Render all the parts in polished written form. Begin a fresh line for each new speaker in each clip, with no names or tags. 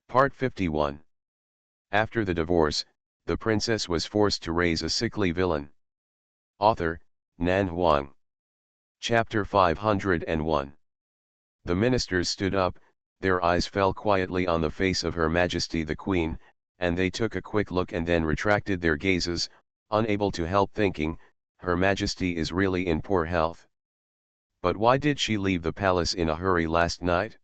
Part 51. After the divorce, the princess was forced to raise a sickly villain. Author, Nan Huang. Chapter 501. The ministers stood up, their eyes fell quietly on the face of Her Majesty the Queen, and they took a quick look and then retracted their gazes, unable to help thinking, Her Majesty is really in poor health. But why did she leave the palace in a hurry last night?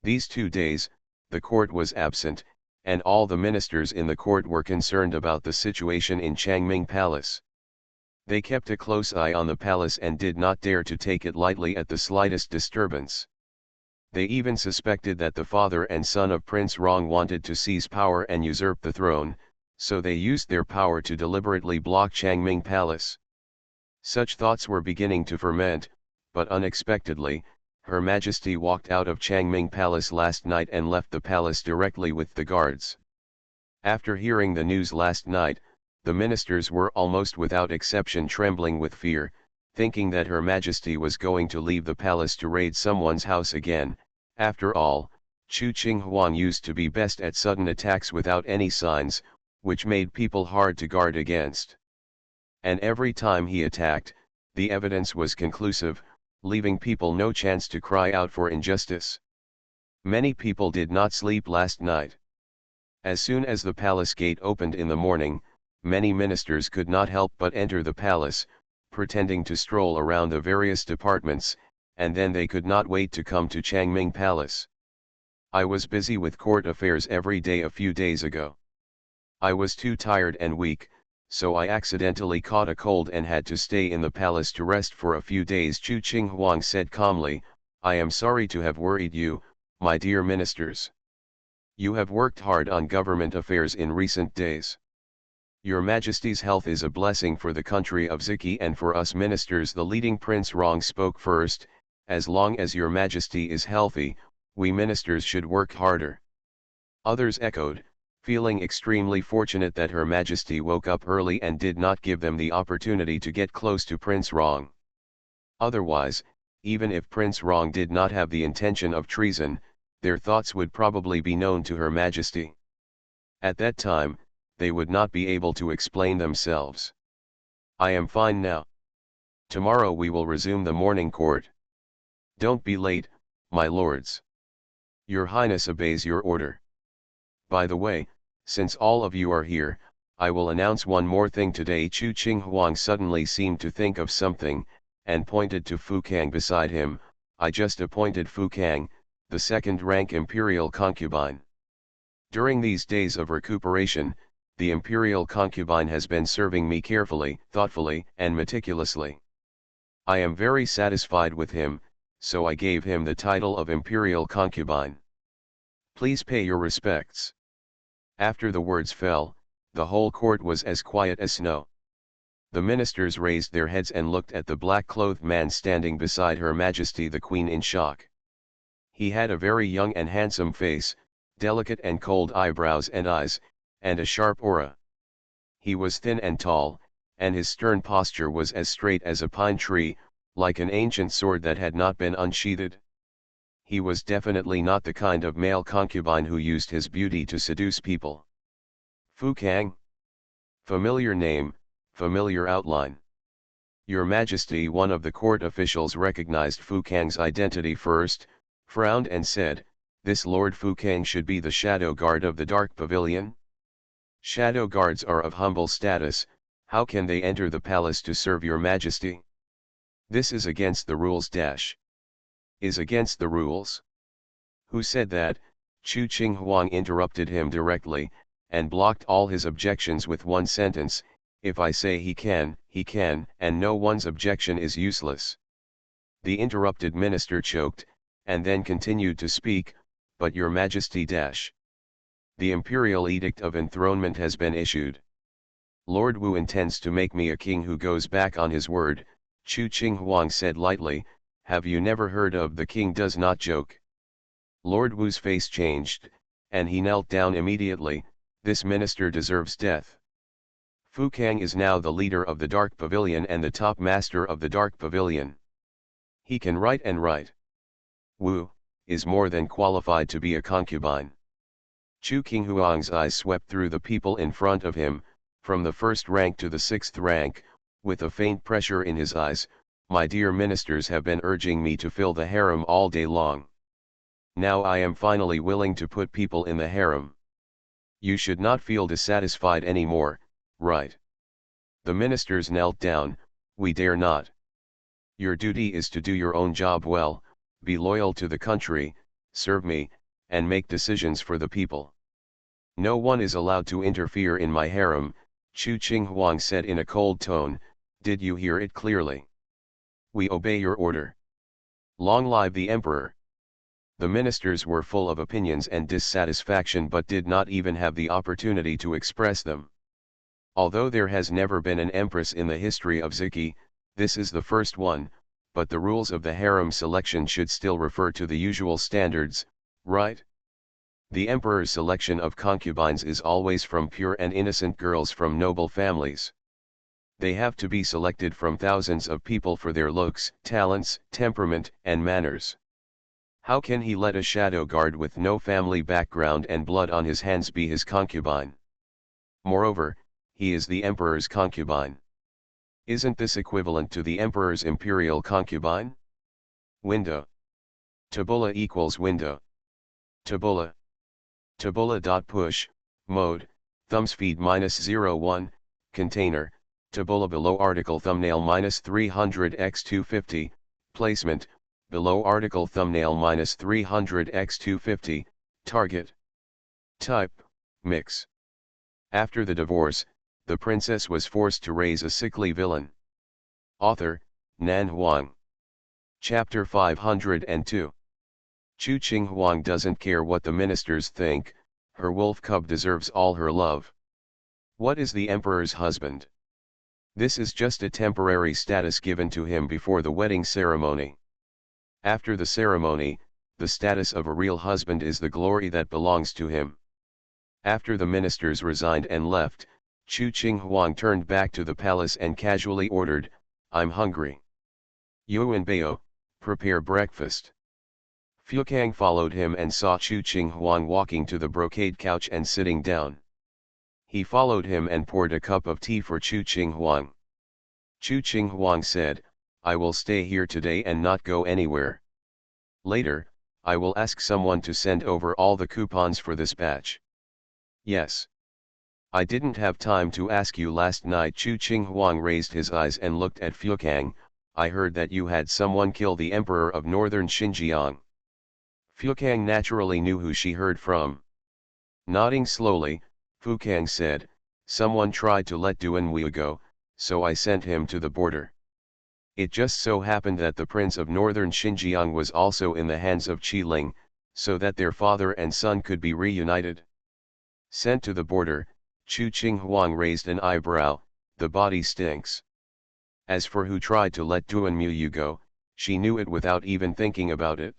These 2 days, the court was absent, and all the ministers in the court were concerned about the situation in Changming Palace. They kept a close eye on the palace and did not dare to take it lightly at the slightest disturbance. They even suspected that the father and son of Prince Rong wanted to seize power and usurp the throne, so they used their power to deliberately block Changming Palace. Such thoughts were beginning to ferment, but unexpectedly, Her Majesty walked out of Changming Palace last night and left the palace directly with the guards. After hearing the news last night, the ministers were almost without exception trembling with fear, thinking that Her Majesty was going to leave the palace to raid someone's house again. After all, Chu Qinghuang used to be best at sudden attacks without any signs, which made people hard to guard against. And every time he attacked, the evidence was conclusive, leaving people no chance to cry out for injustice. Many people did not sleep last night. As soon as the palace gate opened in the morning, many ministers could not help but enter the palace, pretending to stroll around the various departments, and then they could not wait to come to Changming Palace. I was busy with court affairs every day a few days ago. I was too tired and weak, so I accidentally caught a cold and had to stay in the palace to rest for a few days. Chu Qinghuang said calmly, I am sorry to have worried you, my dear ministers. You have worked hard on government affairs in recent days. Your Majesty's health is a blessing for the country of Ziki and for us ministers. The leading Prince Rong spoke first. As long as your Majesty is healthy, we ministers should work harder. Others echoed, feeling extremely fortunate that Her Majesty woke up early and did not give them the opportunity to get close to Prince Rong. Otherwise, even if Prince Rong did not have the intention of treason, their thoughts would probably be known to Her Majesty. At that time, they would not be able to explain themselves. I am fine now. Tomorrow we will resume the morning court. Don't be late, my lords. Your Highness obeys your order. By the way, since all of you are here, I will announce one more thing today. Chu Qinghuang suddenly seemed to think of something, and pointed to Fu Kang beside him. I just appointed Fu Kang, the second-rank imperial concubine. During these days of recuperation, the imperial concubine has been serving me carefully, thoughtfully, and meticulously. I am very satisfied with him, so I gave him the title of imperial concubine. Please pay your respects. After the words fell, the whole court was as quiet as snow. The ministers raised their heads and looked at the black-clothed man standing beside Her Majesty the Queen in shock. He had a very young and handsome face, delicate and cold eyebrows and eyes, and a sharp aura. He was thin and tall, and his stern posture was as straight as a pine tree, like an ancient sword that had not been unsheathed. He was definitely not the kind of male concubine who used his beauty to seduce people. Fu Kang? Familiar name, familiar outline. Your Majesty. One of the court officials recognized Fu Kang's identity first, frowned and said, this Lord Fu Kang should be the shadow guard of the Dark Pavilion? Shadow guards are of humble status, how can they enter the palace to serve your Majesty? This is against the rules. Is against the rules? Who said that? Chu Qinghuang interrupted him directly, and blocked all his objections with one sentence, if I say he can, and no one's objection is useless. The interrupted minister choked, and then continued to speak, but your Majesty. The imperial edict of enthronement has been issued. Lord Wu intends to make me a king who goes back on his word. Chu Qinghuang said lightly, have you never heard of the king does not joke? Lord Wu's face changed, and he knelt down immediately. This minister deserves death. Fu Kang is now the leader of the Dark Pavilion and the top master of the Dark Pavilion. He can write and write. Wu is more than qualified to be a concubine. Chu Qinghuang's eyes swept through the people in front of him, from the first rank to the sixth rank, with a faint pressure in his eyes. My dear ministers have been urging me to fill the harem all day long. Now I am finally willing to put people in the harem. You should not feel dissatisfied anymore, right? The ministers knelt down. We dare not. Your duty is to do your own job well, be loyal to the country, serve me, and make decisions for the people. No one is allowed to interfere in my harem, Chu Qinghuang said in a cold tone. Did you hear it clearly? We obey your order. Long live the emperor! The ministers were full of opinions and dissatisfaction but did not even have the opportunity to express them. Although there has never been an empress in the history of Ziki, this is the first one, but the rules of the harem selection should still refer to the usual standards, right? The emperor's selection of concubines is always from pure and innocent girls from noble families. They have to be selected from thousands of people for their looks, talents, temperament, and manners. How can he let a shadow guard with no family background and blood on his hands be his concubine? Moreover, he is the emperor's concubine. Isn't this equivalent to the emperor's imperial concubine? Window. Tabula equals window. Tabula. Tabula.push, mode, thumbspeed -01, container, tabula below article thumbnail -300x250, placement, below article thumbnail -300x250, target. Type, mix. After the divorce, the princess was forced to raise a sickly villain. Author, Nan Huang. Chapter 502. Chu Qinghuang doesn't care what the ministers think, her wolf cub deserves all her love. What is the emperor's husband? This is just a temporary status given to him before the wedding ceremony. After the ceremony, the status of a real husband is the glory that belongs to him. After the ministers resigned and left, Chu Qinghuang turned back to the palace and casually ordered, I'm hungry. Yuan Bao, prepare breakfast. Fukang followed him and saw Chu Qinghuang walking to the brocade couch and sitting down. He followed him and poured a cup of tea for Chu Qinghuang. Chu Qinghuang said, I will stay here today and not go anywhere. Later, I will ask someone to send over all the coupons for this batch. Yes. I didn't have time to ask you last night. Chu Qinghuang raised his eyes and looked at Fukang. I heard that you had someone kill the emperor of northern Xinjiang. Fukang naturally knew who she heard from. Nodding slowly, Fukang said, someone tried to let Duan Wu go, so I sent him to the border. It just so happened that the prince of northern Xinjiang was also in the hands of Qi Ling, so that their father and son could be reunited. Sent to the border, Chu Qinghuang raised an eyebrow, the body stinks. As for who tried to let Duan Wu go, she knew it without even thinking about it.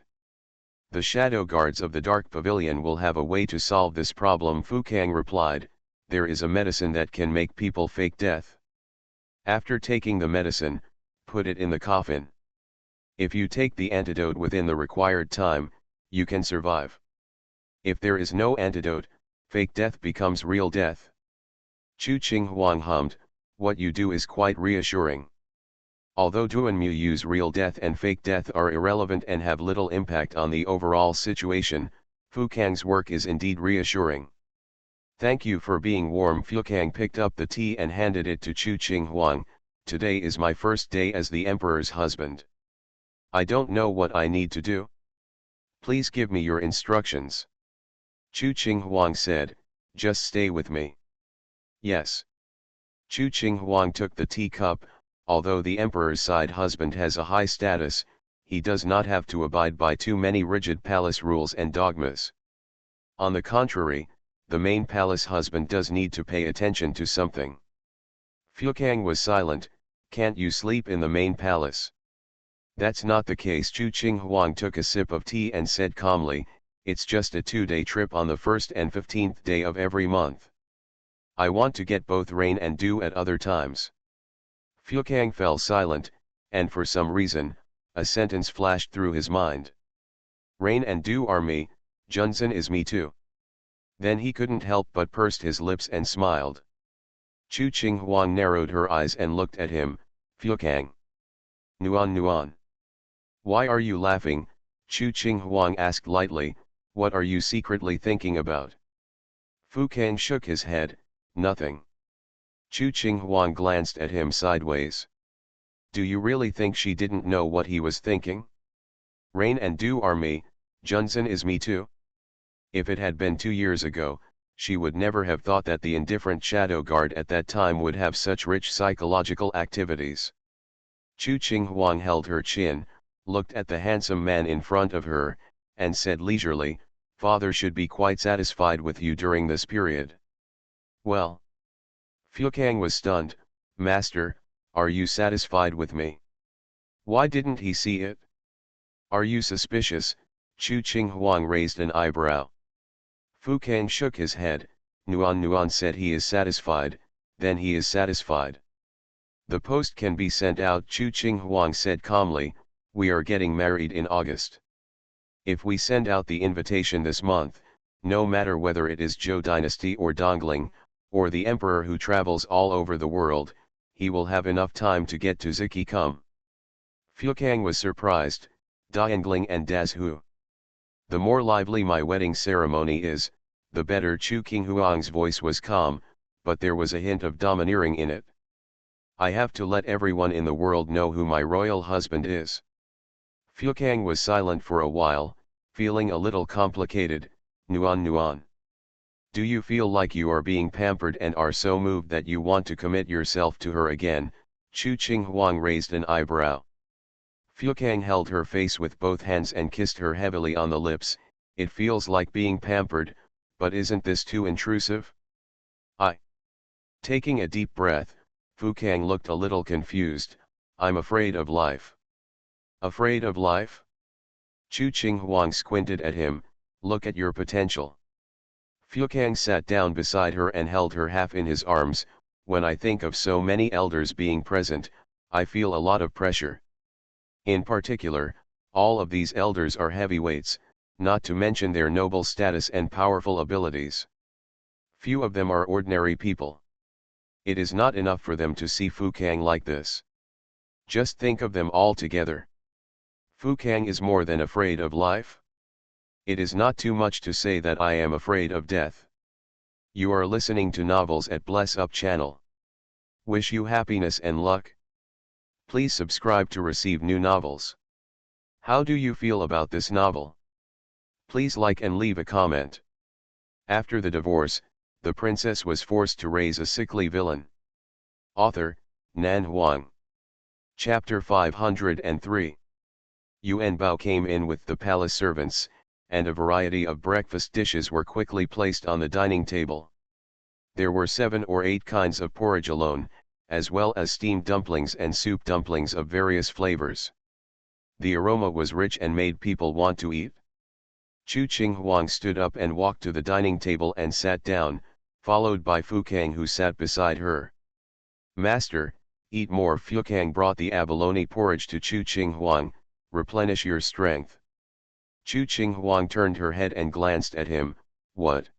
The shadow guards of the Dark Pavilion will have a way to solve this problem. Fukang replied, there is a medicine that can make people fake death. After taking the medicine, put it in the coffin. If you take the antidote within the required time, you can survive. If there is no antidote, fake death becomes real death. Chu Qinghuang hummed, what you do is quite reassuring. Although Duan Wu's real death and fake death are irrelevant and have little impact on the overall situation, Fukang's work is indeed reassuring. Thank you for being warm. Fukang picked up the tea and handed it to Chu Qinghuang. Today is my first day as the emperor's husband. I don't know what I need to do. Please give me your instructions. Chu Qinghuang said, just stay with me. Yes. Chu Qinghuang took the teacup. Although the emperor's side husband has a high status, he does not have to abide by too many rigid palace rules and dogmas. On the contrary, the main palace husband does need to pay attention to something. Fukang was silent. Can't you sleep in the main palace? That's not the case. Chu Qinghuang took a sip of tea and said calmly, it's just a 2-day trip on the 1st and 15th day of every month. I want to get both rain and dew at other times. Fukang fell silent, and for some reason, a sentence flashed through his mind. Rain and dew are me, Junzan is me too. Then he couldn't help but pursed his lips and smiled. Chu Qing Huang narrowed her eyes and looked at him. Fukang. Nuan Nuan. Why are you laughing? Chu Qing Huang asked lightly. What are you secretly thinking about? Fukang shook his head. Nothing. Chu Qing Huang glanced at him sideways. Do you really think she didn't know what he was thinking? Rain and dew are me, Junzan is me too. If it had been 2 years ago, she would never have thought that the indifferent shadow guard at that time would have such rich psychological activities. Chu Qing Huang held her chin, looked at the handsome man in front of her, and said leisurely, Father should be quite satisfied with you during this period. Well? Fukang was stunned. Master, are you satisfied with me? Why didn't he see it? Are you suspicious? Chu Qing Huang raised an eyebrow. Fukang shook his head. Nuan Nuan said he is satisfied, then he is satisfied. The post can be sent out. Chu Qing Huang said calmly, we are getting married in August. If we send out the invitation this month, no matter whether it is Zhou dynasty or Dongling, or the emperor who travels all over the world, he will have enough time to get to Ziki Kum. Fukang was surprised. Diangling and Dazhu. The more lively my wedding ceremony is, the better. Chu Qing Huang's voice was calm, but there was a hint of domineering in it. I have to let everyone in the world know who my royal husband is. Fukang was silent for a while, feeling a little complicated. Nuan Nuan. Do you feel like you are being pampered and are so moved that you want to commit yourself to her again? Chu Qing Huang raised an eyebrow. Fukang held her face with both hands and kissed her heavily on the lips. It feels like being pampered, but isn't this too intrusive? Taking a deep breath, Fukang looked a little confused. I'm afraid of life. Afraid of life? Chu Qing Huang squinted at him. Look at your potential. Fukang sat down beside her and held her half in his arms. When I think of so many elders being present, I feel a lot of pressure. In particular, all of these elders are heavyweights, not to mention their noble status and powerful abilities. Few of them are ordinary people. It is not enough for them to see Fukang like this. Just think of them all together. Fukang is more than afraid of life. It is not too much to say that I am afraid of death. You are listening to Novels at Bless Up channel. Wish you happiness and luck. Please subscribe to receive new novels. How do you feel about this novel? Please like and leave a comment. After the divorce, the princess was forced to raise a sickly villain. Author, Nan Huang. Chapter 503. Yuan Bao came in with the palace servants, and a variety of breakfast dishes were quickly placed on the dining table. There were 7 or 8 kinds of porridge alone, as well as steamed dumplings and soup dumplings of various flavors. The aroma was rich and made people want to eat. Chu Qing Huang stood up and walked to the dining table and sat down, followed by Fukang who sat beside her. Master, eat more. Fukang brought the abalone porridge to Chu Qing Huang. Replenish your strength. Chu Qing Huang turned her head and glanced at him. What?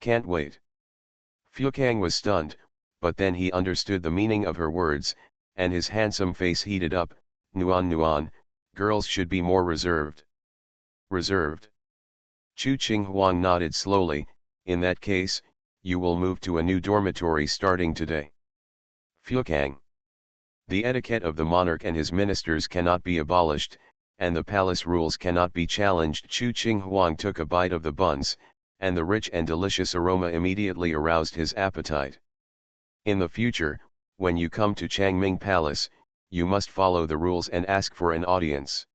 Can't wait. Fukang was stunned, but then he understood the meaning of her words, and his handsome face heated up. Nuan Nuan, girls should be more reserved. Reserved? Chu Qing Huang nodded slowly. In that case, you will move to a new dormitory starting today. Fukang. The etiquette of the monarch and his ministers cannot be abolished, and the palace rules cannot be challenged. Chu Qing Huang took a bite of the buns, and the rich and delicious aroma immediately aroused his appetite. In the future, when you come to Changming Palace, you must follow the rules and ask for an audience.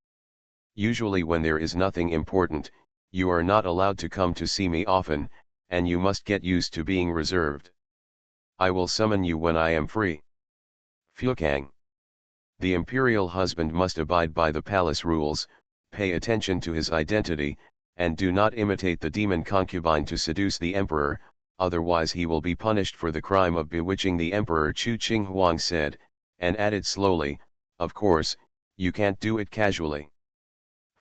Usually when there is nothing important, you are not allowed to come to see me often, and you must get used to being reserved. I will summon you when I am free. Fukang. The imperial husband must abide by the palace rules, pay attention to his identity, and do not imitate the demon concubine to seduce the emperor, otherwise he will be punished for the crime of bewitching the emperor. Chu Qing Huang said, and added slowly, of course, you can't do it casually.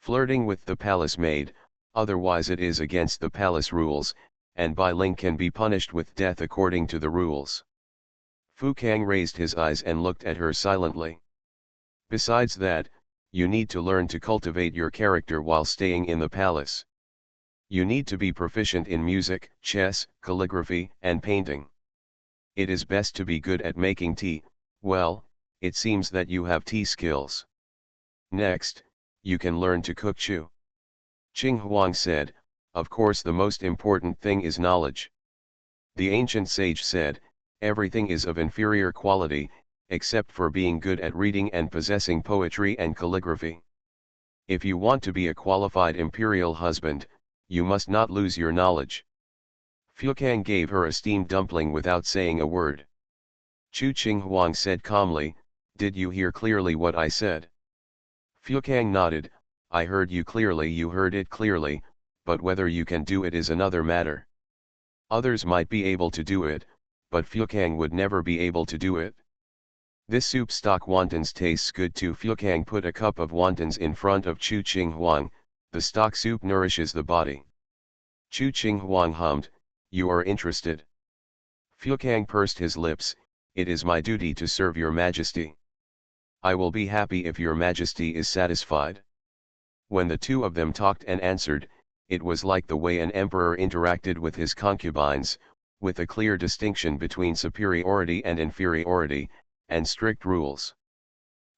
Flirting with the palace maid, otherwise it is against the palace rules, and Bai Ling can be punished with death according to the rules. Fu Kang raised his eyes and looked at her silently. Besides that, you need to learn to cultivate your character while staying in the palace. You need to be proficient in music, chess, calligraphy, and painting. It is best to be good at making tea. Well, it seems that you have tea skills. Next, you can learn to cook chu. Qing Huang said, of course the most important thing is knowledge. The ancient sage said, everything is of inferior quality, except for being good at reading and possessing poetry and calligraphy. If you want to be a qualified imperial husband, you must not lose your knowledge. Fu Kang gave her a steamed dumpling without saying a word. Chu Qing Huang said calmly, did you hear clearly what I said? Fu Kang nodded, I heard you clearly, you heard it clearly, but whether you can do it is another matter. Others might be able to do it, but Fu Kang would never be able to do it. This soup stock wontons tastes good too. Fu Kang put a cup of wontons in front of Chu Qing Huang, the stock soup nourishes the body. Chu Qing Huang hummed, you are interested. Fu Kang pursed his lips, it is my duty to serve your majesty. I will be happy if your majesty is satisfied. When the two of them talked and answered, it was like the way an emperor interacted with his concubines, with a clear distinction between superiority and inferiority, and strict rules.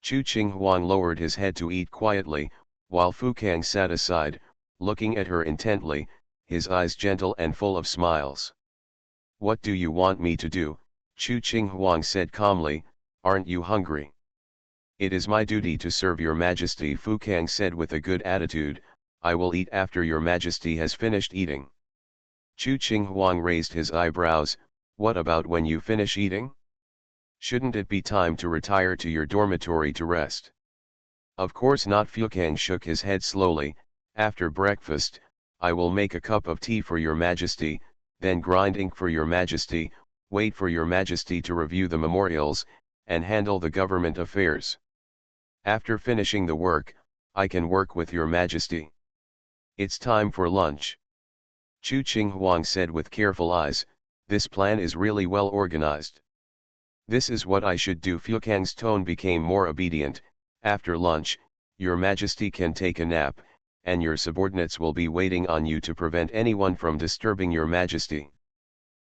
Chu Qing Huang lowered his head to eat quietly, while Fu Kang sat aside, looking at her intently, his eyes gentle and full of smiles. What do you want me to do? Chu Qing Huang said calmly, aren't you hungry? It is my duty to serve your majesty, Fu Kang said with a good attitude, I will eat after your majesty has finished eating. Chu Qing Huang raised his eyebrows, what about when you finish eating? Shouldn't it be time to retire to your dormitory to rest? Of course not. Fu Kang shook his head slowly, after breakfast, I will make a cup of tea for your majesty, then grind ink for your majesty, wait for your majesty to review the memorials, and handle the government affairs. After finishing the work, I can work with your majesty. It's time for lunch. Chu Qing Huang said with careful eyes, this plan is really well organized. This is what I should do. Fu Kang's tone became more obedient, after lunch, your majesty can take a nap, and your subordinates will be waiting on you to prevent anyone from disturbing your majesty.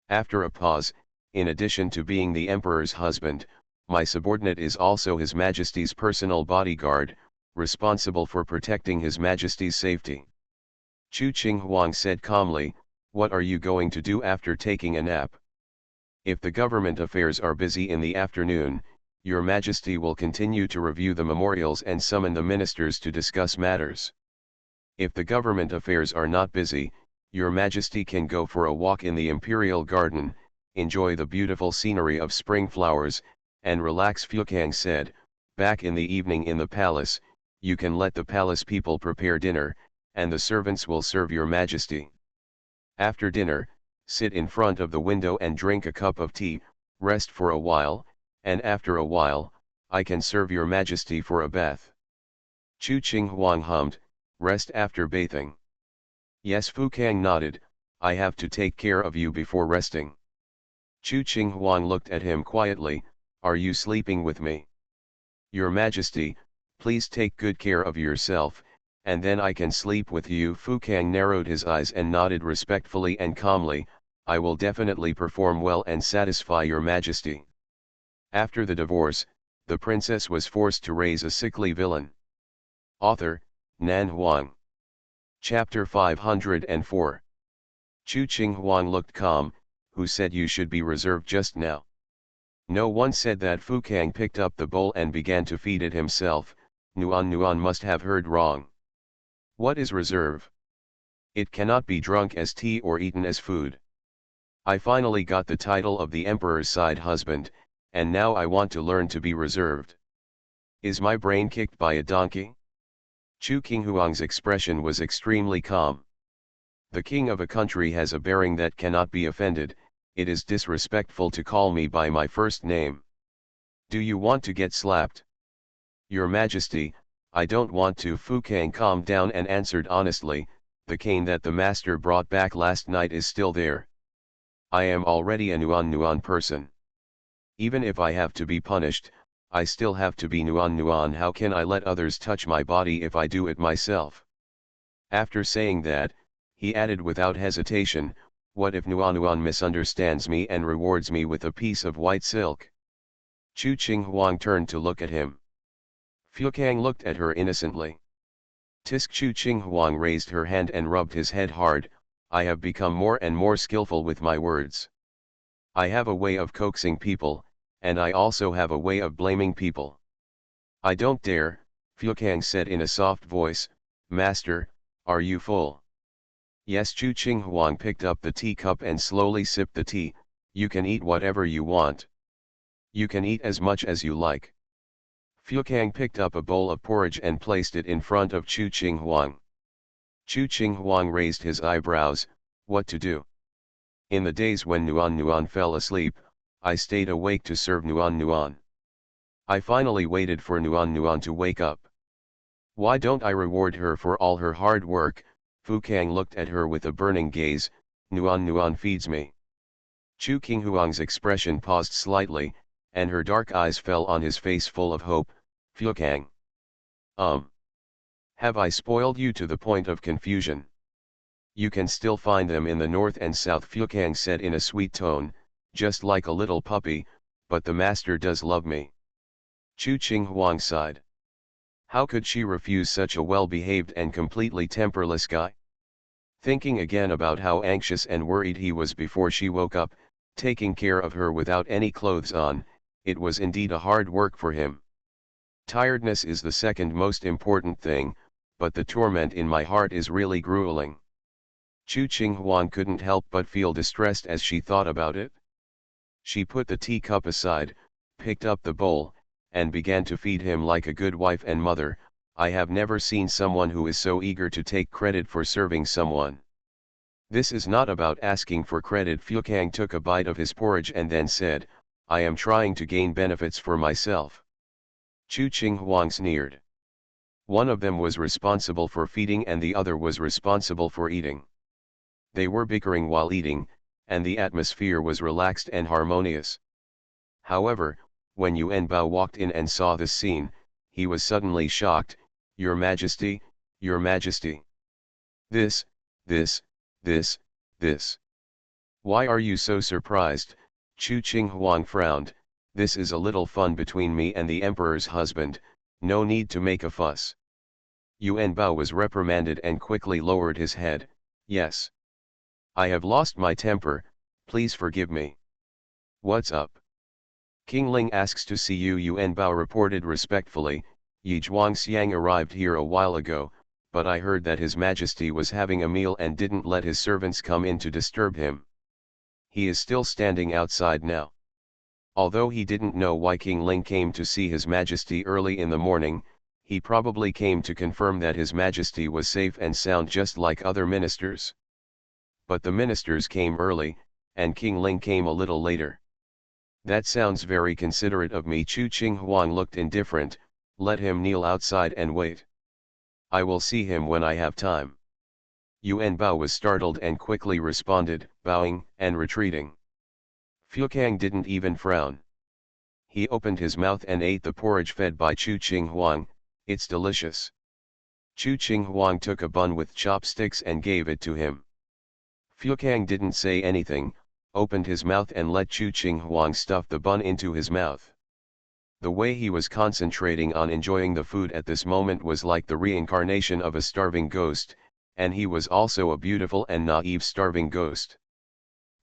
After a pause, in addition to being the emperor's husband, my subordinate is also his majesty's personal bodyguard, responsible for protecting his majesty's safety. Chu Qing Huang said calmly, what are you going to do after taking a nap? If the government affairs are busy in the afternoon, your majesty will continue to review the memorials and summon the ministers to discuss matters. If the government affairs are not busy, your majesty can go for a walk in the imperial garden, enjoy the beautiful scenery of spring flowers, and relax. Fu Kang said, back in the evening in the palace, you can let the palace people prepare dinner, and the servants will serve your majesty. After dinner, sit in front of the window and drink a cup of tea, rest for a while, and after a while, I can serve your majesty for a bath. Chu Qing Huang hummed, rest after bathing. Yes, Fu Kang nodded, I have to take care of you before resting. Chu Qing Huang looked at him quietly, are you sleeping with me? Your majesty, please take good care of yourself, and then I can sleep with you. Fu Kang narrowed his eyes and nodded respectfully and calmly, I will definitely perform well and satisfy your majesty. After the divorce, the princess was forced to raise a sickly villain. Author, Nan Huang. Chapter 504. Chu Qing Huang looked calm, who said you should be reserved just now? No one said that. Fu Kang picked up the bowl and began to feed it himself. Nuan must have heard wrong. What is reserve? It cannot be drunk as tea or eaten as food. I finally got the title of the emperor's side husband, and now I want to learn to be reserved. Is my brain kicked by a donkey? Chu Qing Huang's expression was extremely calm. The king of a country has a bearing that cannot be offended. It is disrespectful to call me by my first name. Do you want to get slapped? Your Majesty, I don't want to. Fu Kang calmed down and answered honestly, The cane that the master brought back last night is still there. I am already a Nuan person. Even if I have to be punished, I still have to be Nuan. How can I let others touch my body if I do it myself? After saying that, he added without hesitation, what if Nuan misunderstands me and rewards me with a piece of white silk? Chu Qing Huang turned to look at him. Fuekang looked at her innocently. Tisk Chu Qing Huang raised her hand and rubbed his head hard. I have become more and more skillful with my words. I have a way of coaxing people, and I also have a way of blaming people. I don't dare, Fuekang said in a soft voice. Master, are you full? Yes. Chu Qing Huang picked up the teacup and slowly sipped the tea. You can eat whatever you want. You can eat as much as you like. Fuekang picked up a bowl of porridge and placed it in front of Chu Qing Huang. Chu Qing Huang raised his eyebrows. What to do? In the days when Nuan fell asleep, I stayed awake to serve Nuan. I finally waited for Nuan to wake up. Why don't I reward her for all her hard work? Fuekang looked at her with a burning gaze. Nuan feeds me. Chu Qing Huang's expression paused slightly, and her dark eyes fell on his face full of hope. Fuekang. Have I spoiled you to the point of confusion? You can still find them in the north and south, Fuekang said in a sweet tone, just like a little puppy, but the master does love me. Chu Qing Huang sighed. How could she refuse such a well-behaved and completely temperless guy? Thinking again about how anxious and worried he was before she woke up, taking care of her without any clothes on, it was indeed a hard work for him. Tiredness is the second most important thing, but the torment in my heart is really grueling. Chu Qing Huang couldn't help but feel distressed as she thought about it. She put the teacup aside, picked up the bowl, and began to feed him like a good wife and mother. I have never seen someone who is so eager to take credit for serving someone. This is not about asking for credit. Fuekang took a bite of his porridge and then said, I am trying to gain benefits for myself. Chu Qing Huang sneered. One of them was responsible for feeding and the other was responsible for eating. They were bickering while eating, and the atmosphere was relaxed and harmonious. However, when Yuan Bao walked in and saw this scene, he was suddenly shocked. Your Majesty, Your Majesty. This. Why are you so surprised? Chu Qing Huang frowned. This is a little fun between me and the Emperor's husband, no need to make a fuss. Yuan Bao was reprimanded and quickly lowered his head. Yes. I have lost my temper, please forgive me. What's up? King Ling asks to see you. Yuan Bao reported respectfully. Yi Zhuangxiang arrived here a while ago, but I heard that His Majesty was having a meal and didn't let his servants come in to disturb him. He is still standing outside now. Although he didn't know why King Ling came to see His Majesty early in the morning, he probably came to confirm that His Majesty was safe and sound just like other ministers. But the ministers came early, and King Ling came a little later. That sounds very considerate of me. Chu Qing Huang looked indifferent. Let him kneel outside and wait. I will see him when I have time. Yuan Bao was startled and quickly responded, bowing and retreating. Fuekang didn't even frown. He opened his mouth and ate the porridge fed by Chu Qing Huang. It's delicious. Chu Qing Huang took a bun with chopsticks and gave it to him. Fuekang didn't say anything, opened his mouth and let Chu Qing Huang stuff the bun into his mouth. The way he was concentrating on enjoying the food at this moment was like the reincarnation of a starving ghost, and he was also a beautiful and naive starving ghost.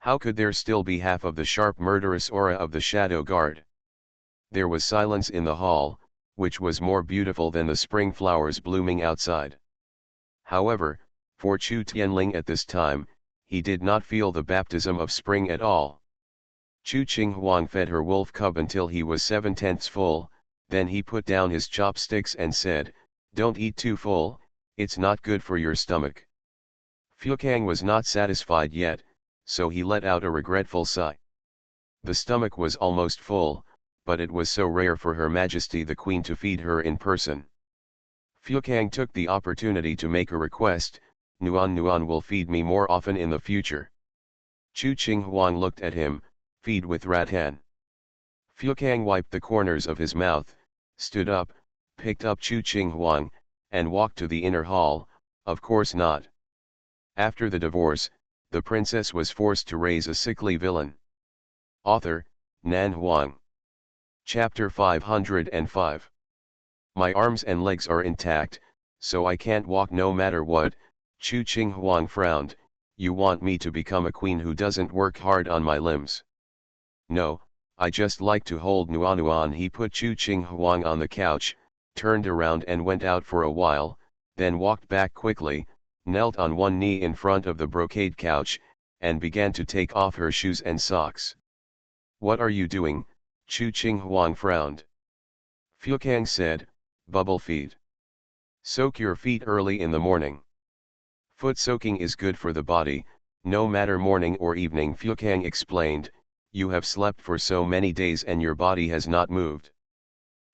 How could there still be half of the sharp murderous aura of the shadow guard? There was silence in the hall, which was more beautiful than the spring flowers blooming outside. However, for Chu Tianling at this time, he did not feel the baptism of spring at all. Chu Qing Huang fed her wolf cub until he was 7/10 full, then he put down his chopsticks and said, "Don't eat too full, it's not good for your stomach." Fuekang was not satisfied yet, so he let out a regretful sigh. The stomach was almost full, but it was so rare for Her Majesty the Queen to feed her in person. Fuekang took the opportunity to make a request. Nuan will feed me more often in the future. Chu Qing Huang looked at him, feed with rattan. Fuekang wiped the corners of his mouth, stood up, picked up Chu Qing Huang, and walked to the inner hall. Of course not. After the divorce, the princess was forced to raise a sickly villain. Author, Nan Huang. Chapter 505. My arms and legs are intact, so I can't walk no matter what. Chu Qing Huang frowned. You want me to become a queen who doesn't work hard on my limbs? No, I just like to hold Nuan. He put Chu Qing Huang on the couch, turned around and went out for a while, then walked back quickly, knelt on one knee in front of the brocade couch, and began to take off her shoes and socks. What are you doing? Chu Qing Huang frowned. Fuekang said, bubble feet. Soak your feet early in the morning. Foot soaking is good for the body, no matter morning or evening. Fuekang explained, you have slept for so many days and your body has not moved.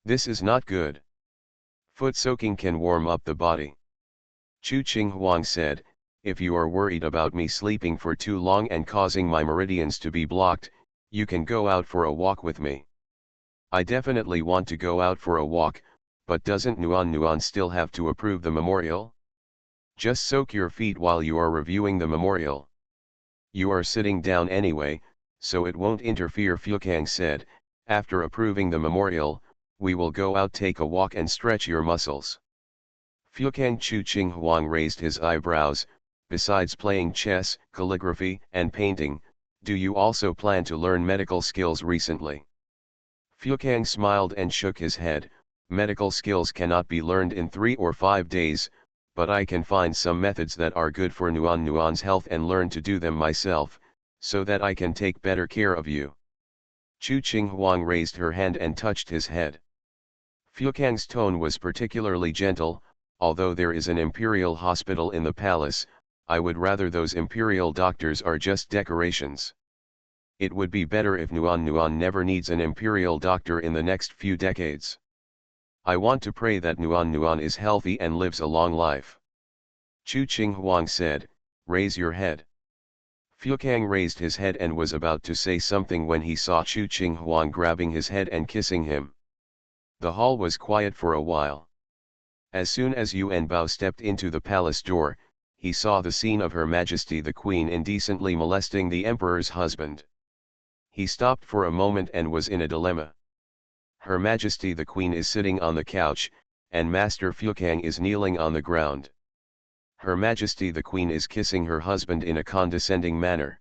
This is not good. Foot soaking can warm up the body. Chu Qing Huang said, if you are worried about me sleeping for too long and causing my meridians to be blocked, you can go out for a walk with me. I definitely want to go out for a walk, but doesn't Nuan still have to approve the memorial? Just soak your feet while you are reviewing the memorial. You are sitting down anyway, so it won't interfere. Fuekang said, after approving the memorial, we will go out, take a walk and stretch your muscles. Fuekang. Chu Qing Huang raised his eyebrows. Besides playing chess, calligraphy, and painting, do you also plan to learn medical skills recently? Fuekang smiled and shook his head. Medical skills cannot be learned in 3 or 5 days, but I can find some methods that are good for Nuan's health and learn to do them myself, so that I can take better care of you. Chu Qing Huang raised her hand and touched his head. Fuekang's tone was particularly gentle. Although there is an imperial hospital in the palace, I would rather those imperial doctors are just decorations. It would be better if Nuan never needs an imperial doctor in the next few decades. I want to pray that Nuan is healthy and lives a long life. Chu Qing Huang said, raise your head. Fuekang raised his head and was about to say something when he saw Chu Qing Huang grabbing his head and kissing him. The hall was quiet for a while. As soon as Yuan Bao stepped into the palace door, he saw the scene of Her Majesty the Queen indecently molesting the Emperor's husband. He stopped for a moment and was in a dilemma. Her Majesty the Queen is sitting on the couch, and Master Fuekang is kneeling on the ground. Her Majesty the Queen is kissing her husband in a condescending manner.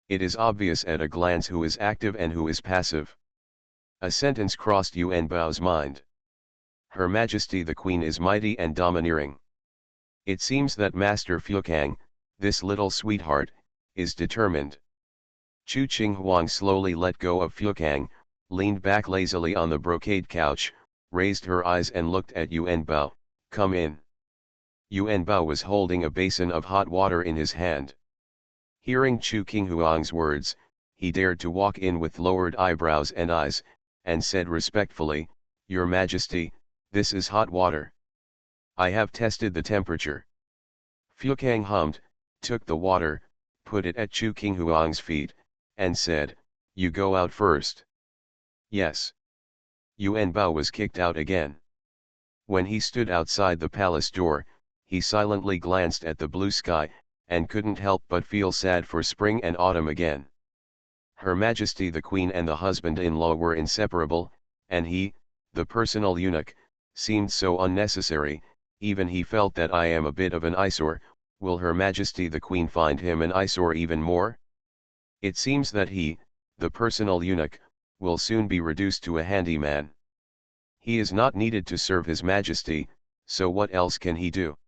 It is obvious at a glance who is active and who is passive. A sentence crossed Yuan Bao's mind. Her Majesty the Queen is mighty and domineering. It seems that Master Fuekang, this little sweetheart, is determined. Chu Qing Huang slowly let go of Fuekang, leaned back lazily on the brocade couch, raised her eyes and looked at Yuan Bao. Come in. Yuan Bao was holding a basin of hot water in his hand. Hearing Chu Qing Huang's words, he dared to walk in with lowered eyebrows and eyes, and said respectfully, Your Majesty, this is hot water. I have tested the temperature. Fuekang hummed, took the water, put it at Chu Qing Huang's feet, and said, You go out first. Yes. Yuan Bao was kicked out again. When he stood outside the palace door, he silently glanced at the blue sky, and couldn't help but feel sad for spring and autumn again. Her Majesty the Queen and the husband-in-law were inseparable, and he, the personal eunuch, seemed so unnecessary. Even he felt that I am a bit of an eyesore. Will Her Majesty the Queen find him an eyesore even more? It seems that he, the personal eunuch, will soon be reduced to a handyman. He is not needed to serve His Majesty, so what else can he do?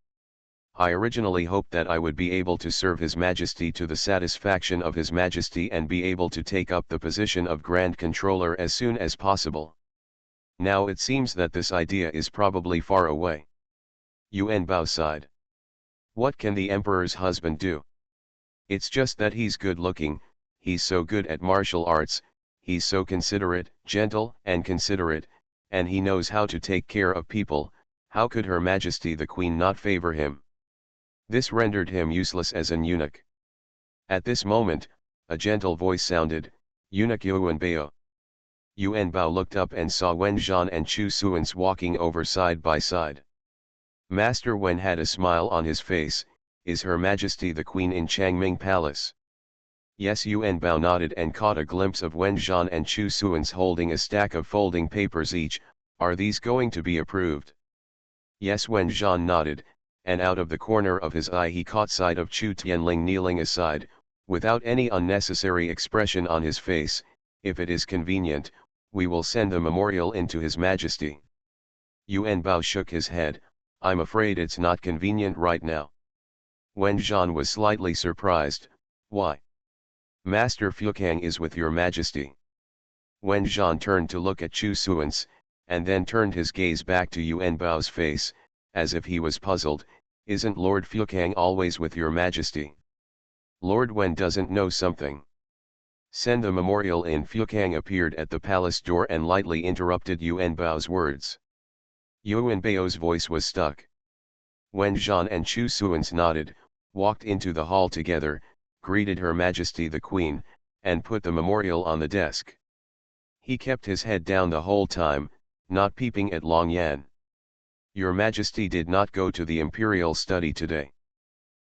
I originally hoped that I would be able to serve His Majesty to the satisfaction of His Majesty and be able to take up the position of Grand Controller as soon as possible. Now it seems that this idea is probably far away. Yuan Bao sighed. What can the Emperor's husband do? It's just that he's good looking, he's so good at martial arts, he's so considerate, gentle and considerate, and he knows how to take care of people. How could Her Majesty the Queen not favor him? This rendered him useless as an eunuch. At this moment, a gentle voice sounded, "Eunuch Yuanbao." Yuanbao looked up and saw Wen Zhan and Chu Suans walking over side by side. Master Wen had a smile on his face. "Is Her Majesty the Queen in Changming Palace?" Yes. Yuanbao nodded and caught a glimpse of Wen Zhan and Chu Suans holding a stack of folding papers each. "Are these going to be approved?" Yes. Wen Zhan nodded, and out of the corner of his eye he caught sight of Chu Tianling kneeling aside, without any unnecessary expression on his face. "If it is convenient, we will send the memorial in to His Majesty." Yuan Bao shook his head. "I'm afraid it's not convenient right now." Wen Zhan was slightly surprised. "Why?" "Master Fukang is with your Majesty." Wen Zhan turned to look at Chu Suans, and then turned his gaze back to Yuan Bao's face, as if he was puzzled. "Isn't Lord Fukang always with your Majesty?" Lord Wen doesn't know something. "Send the memorial in." Fukang appeared at the palace door and lightly interrupted Yuan Bao's words. Yuan Bao's voice was stuck. Wen Zhan and Chu Suans nodded, walked into the hall together, greeted Her Majesty the Queen, and put the memorial on the desk. He kept his head down the whole time, not peeping at Long Yan. "Your Majesty did not go to the imperial study today.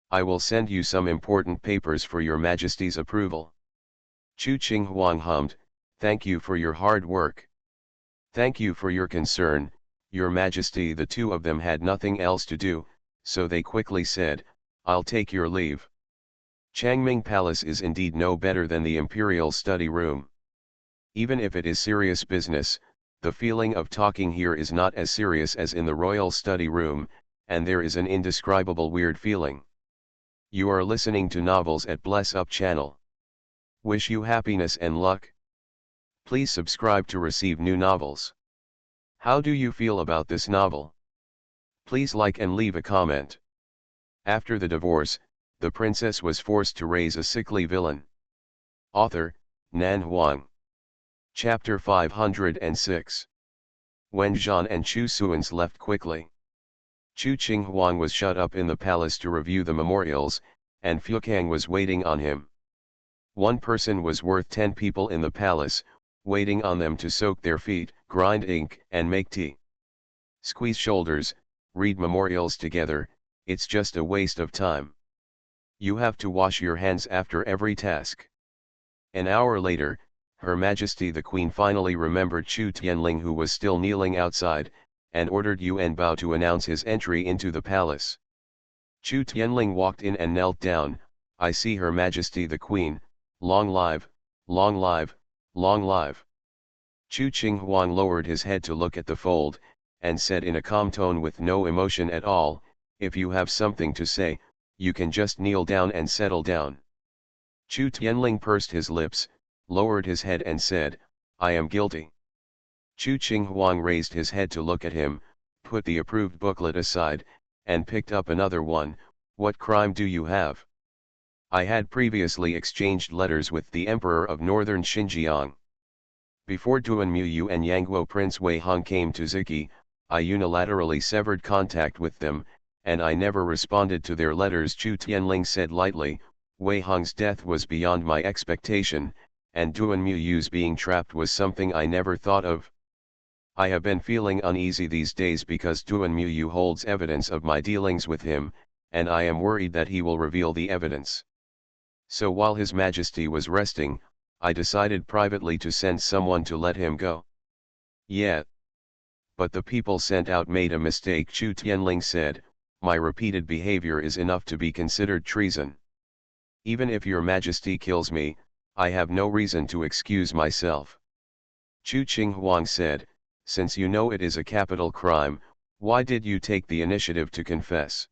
I will send you some important papers for your Majesty's approval." Chu Qing Huang hummed, "Thank you for your hard work. Thank you for your concern, Your Majesty." The two of them had nothing else to do, so they quickly said, "I'll take your leave." Changming Palace is indeed no better than the imperial study room. Even if it is serious business, the feeling of talking here is not as serious as in the royal study room, and there is an indescribable weird feeling. You are listening to Novels at Bless Up channel. Wish you happiness and luck. Please subscribe to receive new novels. How do you feel about this novel? Please like and leave a comment. After the divorce, the princess was forced to raise a sickly villain. Author, Nan Huang. Chapter 506. Wen Zhan and Chu Suans left quickly. Chu Qing Huang was shut up in the palace to review the memorials, and Fukang was waiting on him. One person was worth 10 people in the palace, waiting on them to soak their feet, grind ink, and make tea. Squeeze shoulders, read memorials together. It's just a waste of time. You have to wash your hands after every task. An hour later, Her Majesty the Queen finally remembered Chu Tianling, who was still kneeling outside, and ordered Yuan Bao to announce his entry into the palace. Chu Tianling walked in and knelt down. "I see Her Majesty the Queen. Long live, long live, long live." Chu Qing Huang lowered his head to look at the fold, and said in a calm tone with no emotion at all, "If you have something to say, you can just kneel down and settle down." Chu Tianling pursed his lips, lowered his head and said, "I am guilty." Chu Qing Huang raised his head to look at him, put the approved booklet aside, and picked up another one. "What crime do you have?" "I had previously exchanged letters with the Emperor of Northern Xinjiang. Before Duanmu and Yangguo Prince Wei Hong came to Ziki, I unilaterally severed contact with them, and I never responded to their letters," Chu Tianling said lightly. "Wei Hong's death was beyond my expectation, and Duanmu's being trapped was something I never thought of. I have been feeling uneasy these days because Duanmu holds evidence of my dealings with him, and I am worried that he will reveal the evidence. So while His Majesty was resting, I decided privately to send someone to let him go." "Yeah. But the people sent out made a mistake," Chu Tianling said. "My repeated behavior is enough to be considered treason. Even if your Majesty kills me, I have no reason to excuse myself." Chu Qing Huang said, "Since you know it is a capital crime, why did you take the initiative to confess?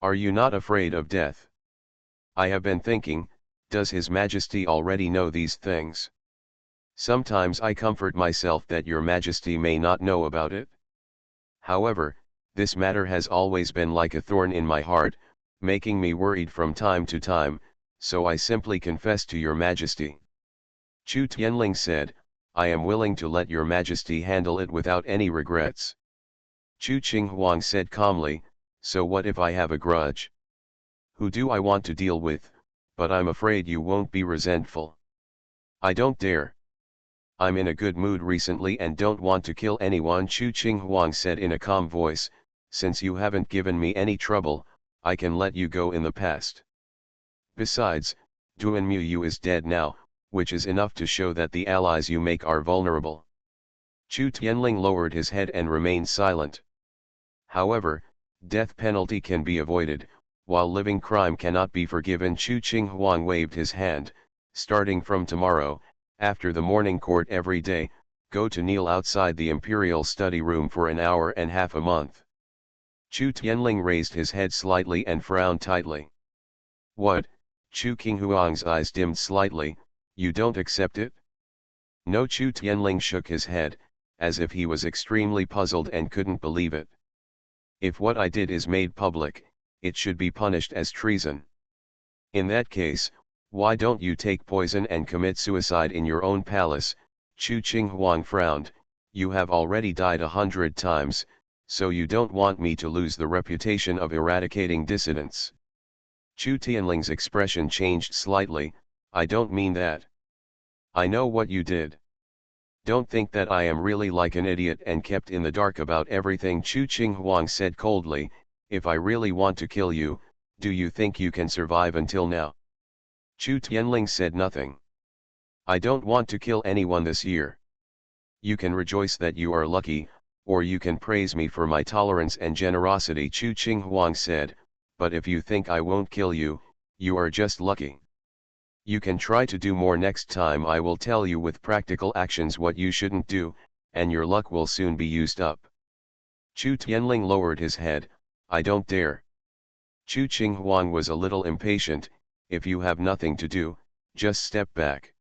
Are you not afraid of death?" "I have been thinking, does His Majesty already know these things? Sometimes I comfort myself that your Majesty may not know about it. However, this matter has always been like a thorn in my heart, making me worried from time to time, so I simply confessed to your Majesty." Chu Tianling said, "I am willing to let your Majesty handle it without any regrets." Chu Qing Huang said calmly, "So what if I have a grudge? Who do I want to deal with, but I'm afraid you won't be resentful. I don't dare. I'm in a good mood recently and don't want to kill anyone, Chu Qing Huang said in a calm voice. Since you haven't given me any trouble, I can let you go in the past. Besides, Duan Muyu is dead now, which is enough to show that the allies you make are vulnerable. Chu Tianling lowered his head and remained silent. However, death penalty can be avoided, while living crime cannot be forgiven. Chu Qing Huang waved his hand. Starting from tomorrow, after the morning court every day, go to kneel outside the imperial study room for an hour and half a month. Chu Tianling raised his head slightly and frowned tightly. What? Chu Qinghuang's eyes dimmed slightly. You don't accept it? No. Chu Tianling shook his head, as if he was extremely puzzled and couldn't believe it. If what I did is made public, it should be punished as treason. In that case, why don't you take poison and commit suicide in your own palace? Chu Qinghuang frowned. You have already died 100 times, so you don't want me to lose the reputation of eradicating dissidents. Chu Tianling's expression changed slightly. I don't mean that. I know what you did. Don't think that I am really like an idiot and kept in the dark about everything, Chu Qinghuang said coldly. If I really want to kill you, do you think you can survive until now? Chu Tianling said nothing. I don't want to kill anyone this year. You can rejoice that you are lucky, or you can praise me for my tolerance and generosity, Chu Qinghuang said, but if you think I won't kill you, you are just lucky. You can try to do more next time. I will tell you with practical actions what you shouldn't do, and your luck will soon be used up. Chu Tianling lowered his head. I don't dare. Chu Qinghuang was a little impatient. If you have nothing to do, just step back.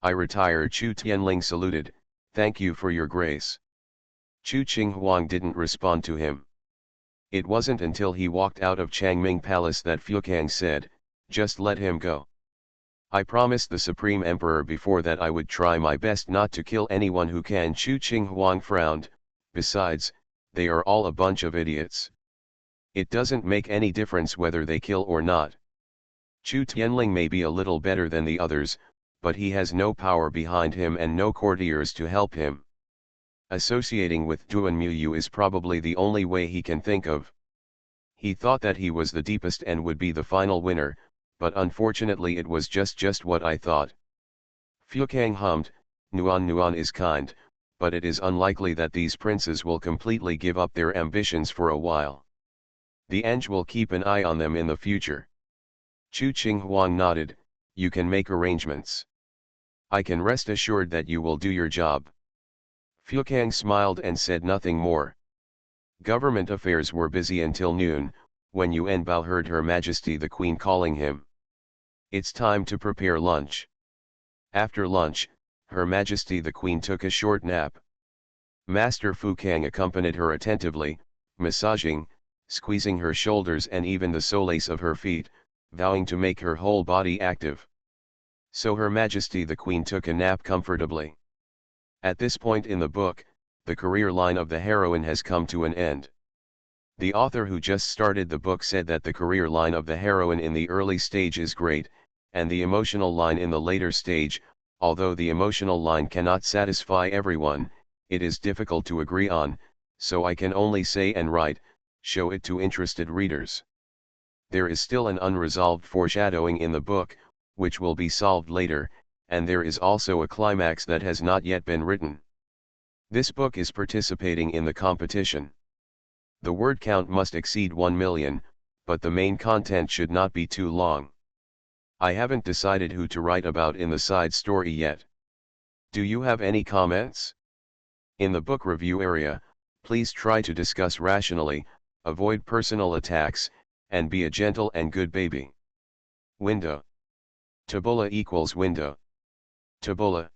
I retire. Chu Tianling saluted. Thank you for your grace. Chu Qinghuang didn't respond to him. It wasn't until he walked out of Changming Palace that Fukang said, just let him go. I promised the Supreme Emperor before that I would try my best not to kill anyone who can. Chu Qinghuang frowned. Besides, they are all a bunch of idiots. It doesn't make any difference whether they kill or not. Chu Tianling may be a little better than the others, but he has no power behind him and no courtiers to help him. Associating with Duan Muyu is probably the only way he can think of. He thought that he was the deepest and would be the final winner, but unfortunately it was just what I thought. Fukang hummed. Nuan is kind, but it is unlikely that these princes will completely give up their ambitions for a while. The Eng will keep an eye on them in the future. Chu Qinghuang nodded. You can make arrangements. I can rest assured that you will do your job. Fukang smiled and said nothing more. Government affairs were busy until noon, when Yuan Bao heard Her Majesty the Queen calling him. It's time to prepare lunch. After lunch, Her Majesty the Queen took a short nap. Master Fukang accompanied her attentively, massaging, squeezing her shoulders and even the soles of her feet, vowing to make her whole body active. So Her Majesty the Queen took a nap comfortably. At this point in the book, the career line of the heroine has come to an end. The author who just started the book said that the career line of the heroine in the early stage is great, and the emotional line in the later stage, although the emotional line cannot satisfy everyone, it is difficult to agree on, so I can only say and write, show it to interested readers. There is still an unresolved foreshadowing in the book, which will be solved later, and there is also a climax that has not yet been written. This book is participating in the competition. The word count must exceed 1 million, but the main content should not be too long. I haven't decided who to write about in the side story yet. Do you have any comments? In the book review area, please try to discuss rationally, avoid personal attacks, and be a gentle and good baby. Window. Taboola equals window. Taboola.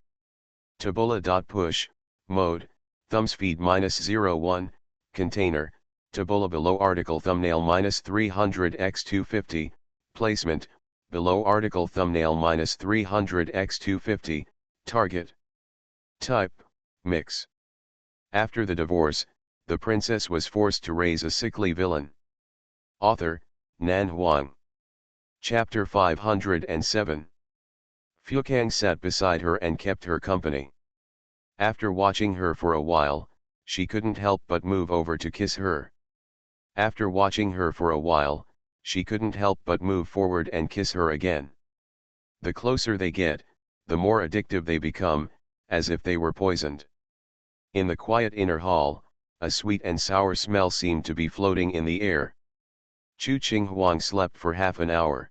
Taboola.push, mode, thumbs feed -01, container, Taboola below article thumbnail -300x250, placement, below article thumbnail -300x250, target. Type, mix. After the divorce, the princess was forced to raise a sickly villain. Author, Nan Huang. Chapter 507. Fuekang sat beside her and kept her company. After watching her for a while, she couldn't help but move over to kiss her. After watching her for a while, she couldn't help but move forward and kiss her again. The closer they get, the more addictive they become, as if they were poisoned. In the quiet inner hall, a sweet and sour smell seemed to be floating in the air. Chu Qing Huang slept for half an hour.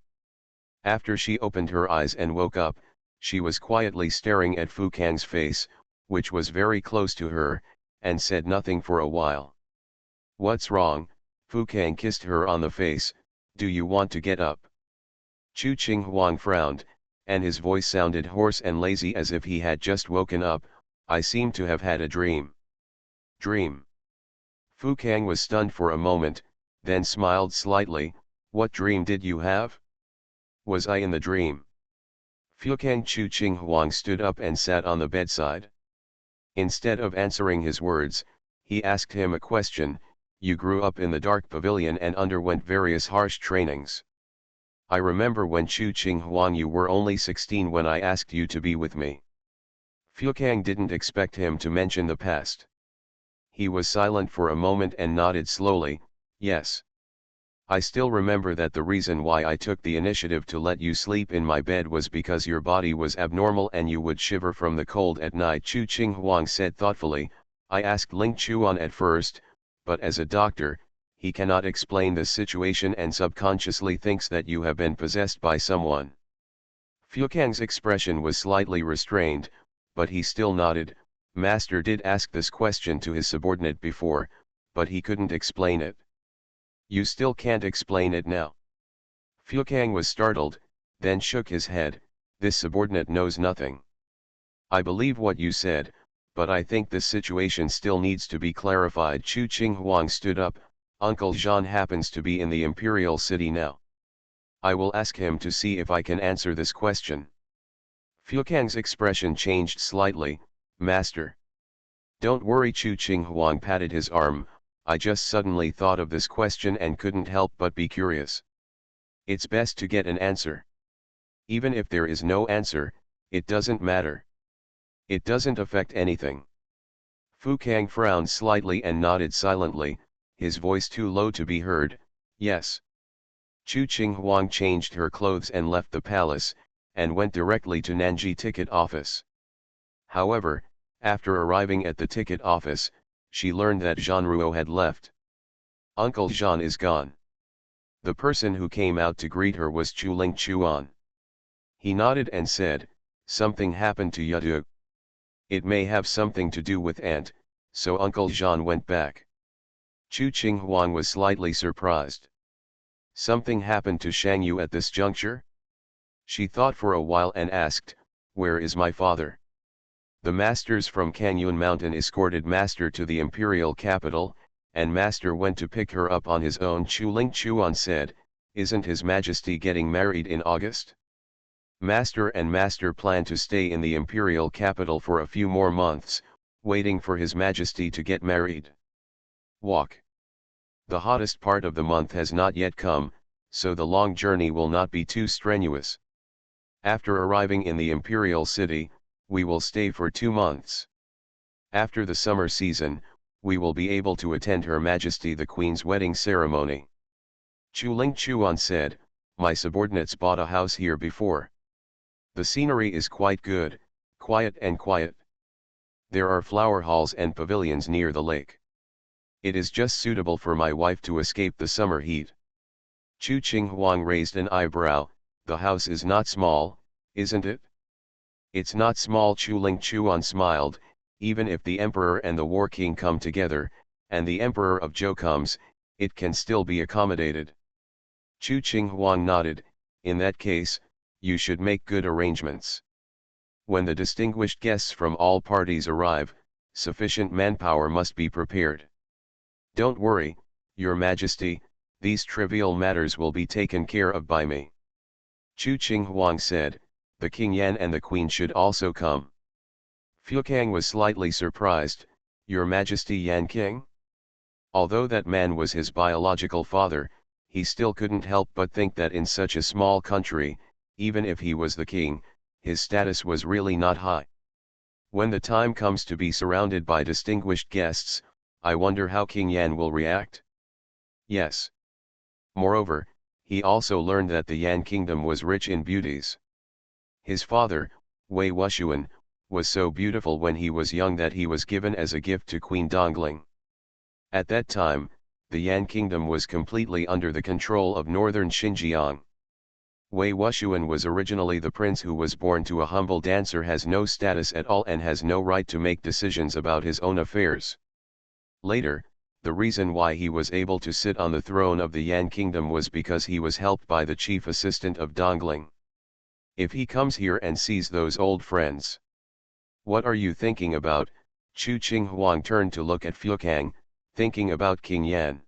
After she opened her eyes and woke up, she was quietly staring at Fuekang's face, which was very close to her, and said nothing for a while. "What's wrong?" Fuekang kissed her on the face. "Do you want to get up?" Chu Qing Huang frowned, and his voice sounded hoarse and lazy as if he had just woken up. "I seem to have had a dream." "Dream?" Fuekang was stunned for a moment, then smiled slightly. "What dream did you have? Was I in the dream?" Fuekang Chu Qing Huang stood up and sat on the bedside. Instead of answering his words, he asked him a question. "You grew up in the dark pavilion and underwent various harsh trainings. I remember when Chu Qing Huang you were only 16 when I asked you to be with me." Fuekang didn't expect him to mention the past. He was silent for a moment and nodded slowly. "Yes. I still remember that the reason why I took the initiative to let you sleep in my bed was because your body was abnormal and you would shiver from the cold at night." Chu Qing Huang said thoughtfully. "I asked Ling Chuan at first, but as a doctor, he cannot explain this situation and subconsciously thinks that you have been possessed by someone." Fuekang's expression was slightly restrained, but he still nodded. "Master did ask this question to his subordinate before, but he couldn't explain it." "You still can't explain it now?" Fuekang was startled, then shook his head. "This subordinate knows nothing. I believe what you said, but I think this situation still needs to be clarified." Chu Qing Huang stood up. "Uncle Jean happens to be in the Imperial City now. I will ask him to see if I can answer this question." Fuekang's expression changed slightly. "Master." "Don't worry." Chu Qing Huang patted his arm. "I just suddenly thought of this question and couldn't help but be curious. It's best to get an answer. Even if there is no answer, it doesn't matter. It doesn't affect anything." Fuekang frowned slightly and nodded silently, his voice too low to be heard. "Yes." Chu Qing Huang changed her clothes and left the palace, and went directly to Nanji ticket office. However, after arriving at the ticket office, she learned that Jean Ruo had left. "Uncle Jean is gone." The person who came out to greet her was Chu Ling Chuan. He nodded and said, "Something happened to Yadu. It may have something to do with Aunt, so Uncle Jean went back." Chu Qing Huang was slightly surprised. Something happened to Shang Yu at this juncture? She thought for a while and asked, "Where is my father?" "The masters from Kangyun Mountain escorted Master to the imperial capital, and Master went to pick her up on his own." Chu Ling Chuan said, "Isn't His Majesty getting married in August?" "Master and Master plan to stay in the imperial capital for a few more months, waiting for His Majesty to get married. Walk. The hottest part of the month has not yet come, so the long journey will not be too strenuous. After arriving in the imperial city, we will stay for 2 months. After the summer season, we will be able to attend Her Majesty the Queen's wedding ceremony." Chu Ling Chuan said, "My subordinates bought a house here before. The scenery is quite good, quiet and quiet. There are flower halls and pavilions near the lake. It is just suitable for my wife to escape the summer heat." Chu Qing Huang raised an eyebrow. "The house is not small, isn't it?" "It's not small." Chu Ling Chuan smiled. "Even if the Emperor and the War King come together, and the Emperor of Zhou comes, it can still be accommodated." Chu Qing Huang nodded. "In that case, you should make good arrangements. When the distinguished guests from all parties arrive, sufficient manpower must be prepared." "Don't worry, Your Majesty, these trivial matters will be taken care of by me." Chu Qing Huang said, "The King Yan and the Queen should also come." Fuekang was slightly surprised. "Your Majesty Yan King?" Although that man was his biological father, he still couldn't help but think that in such a small country, even if he was the king, his status was really not high. When the time comes to be surrounded by distinguished guests, I wonder how King Yan will react. Yes. Moreover, he also learned that the Yan kingdom was rich in beauties. His father, Wei Wuxian, was so beautiful when he was young that he was given as a gift to Queen Dongling. At that time, the Yan kingdom was completely under the control of northern Xinjiang. Wei Wuxian was originally the prince who was born to a humble dancer, has no status at all and has no right to make decisions about his own affairs. Later, the reason why he was able to sit on the throne of the Yan kingdom was because he was helped by the chief assistant of Dongling. If he comes here and sees those old friends. What are you thinking about? Chu Qinghuang turned to look at Fukang, thinking about King Yan.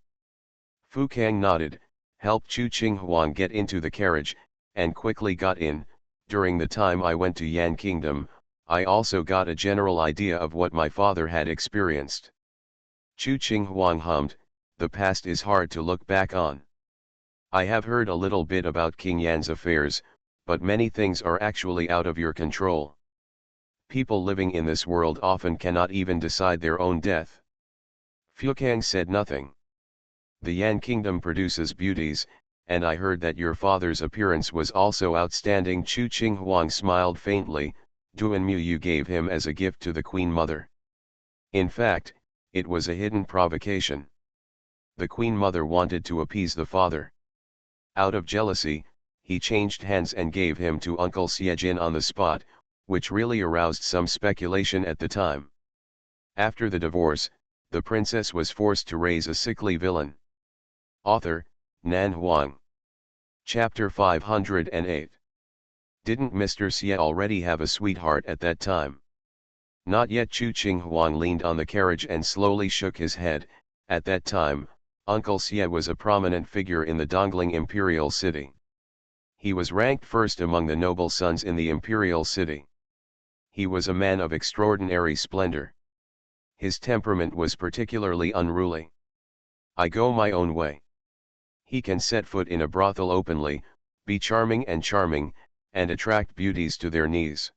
Fukang nodded, helped Chu Qinghuang get into the carriage, and quickly got in. During the time I went to Yan Kingdom, I also got a general idea of what my father had experienced. Chu Qinghuang hummed, the past is hard to look back on. I have heard a little bit about King Yan's affairs, but many things are actually out of your control. People living in this world often cannot even decide their own death. Fukang said nothing. The Yan Kingdom produces beauties, and I heard that your father's appearance was also outstanding. Chu Qinghuang smiled faintly. Duanmu you gave him as a gift to the Queen Mother. In fact, it was a hidden provocation. The Queen Mother wanted to appease the father. Out of jealousy, he changed hands and gave him to Uncle Xiejin on the spot, which really aroused some speculation at the time. After the divorce, the princess was forced to raise a sickly villain. Author, Nan Huang. Chapter 508. Didn't Mr. Xie already have a sweetheart at that time? Not yet. Chu Qinghuang leaned on the carriage and slowly shook his head. At that time, Uncle Xie was a prominent figure in the Dongling imperial city. He was ranked first among the noble sons in the imperial city. He was a man of extraordinary splendor. His temperament was particularly unruly. I go my own way. He can set foot in a brothel openly, be charming, and attract beauties to their knees.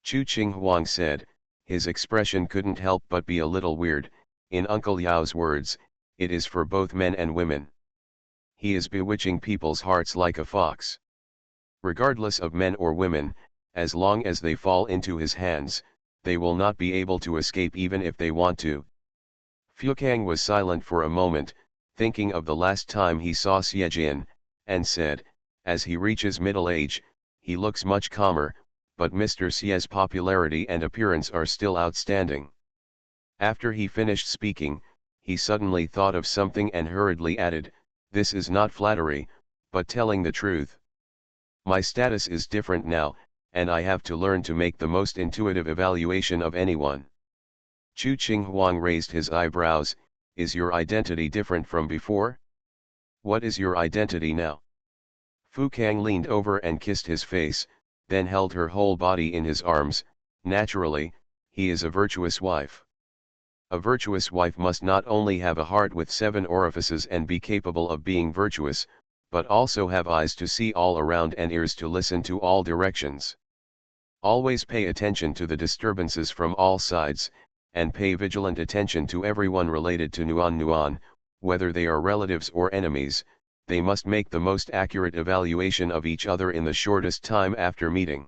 Chu Qinghuang said, his expression couldn't help but be a little weird. In Uncle Yao's words, it is for both men and women. He is bewitching people's hearts like a fox. Regardless of men or women, as long as they fall into his hands, they will not be able to escape even if they want to. Fukang was silent for a moment, thinking of the last time he saw Xiejin, and said, as he reaches middle age, he looks much calmer, but Mr. Xie's popularity and appearance are still outstanding. After he finished speaking, he suddenly thought of something and hurriedly added, this is not flattery, but telling the truth. My status is different now, and I have to learn to make the most intuitive evaluation of anyone. Chu Qinghuang raised his eyebrows. Is your identity different from before? What is your identity now? Fukang leaned over and kissed his face, then held her whole body in his arms. Naturally, he is a virtuous wife. A virtuous wife must not only have a heart with 7 orifices and be capable of being virtuous, but also have eyes to see all around and ears to listen to all directions. Always pay attention to the disturbances from all sides, and pay vigilant attention to everyone related to Nuan, whether they are relatives or enemies. They must make the most accurate evaluation of each other in the shortest time after meeting.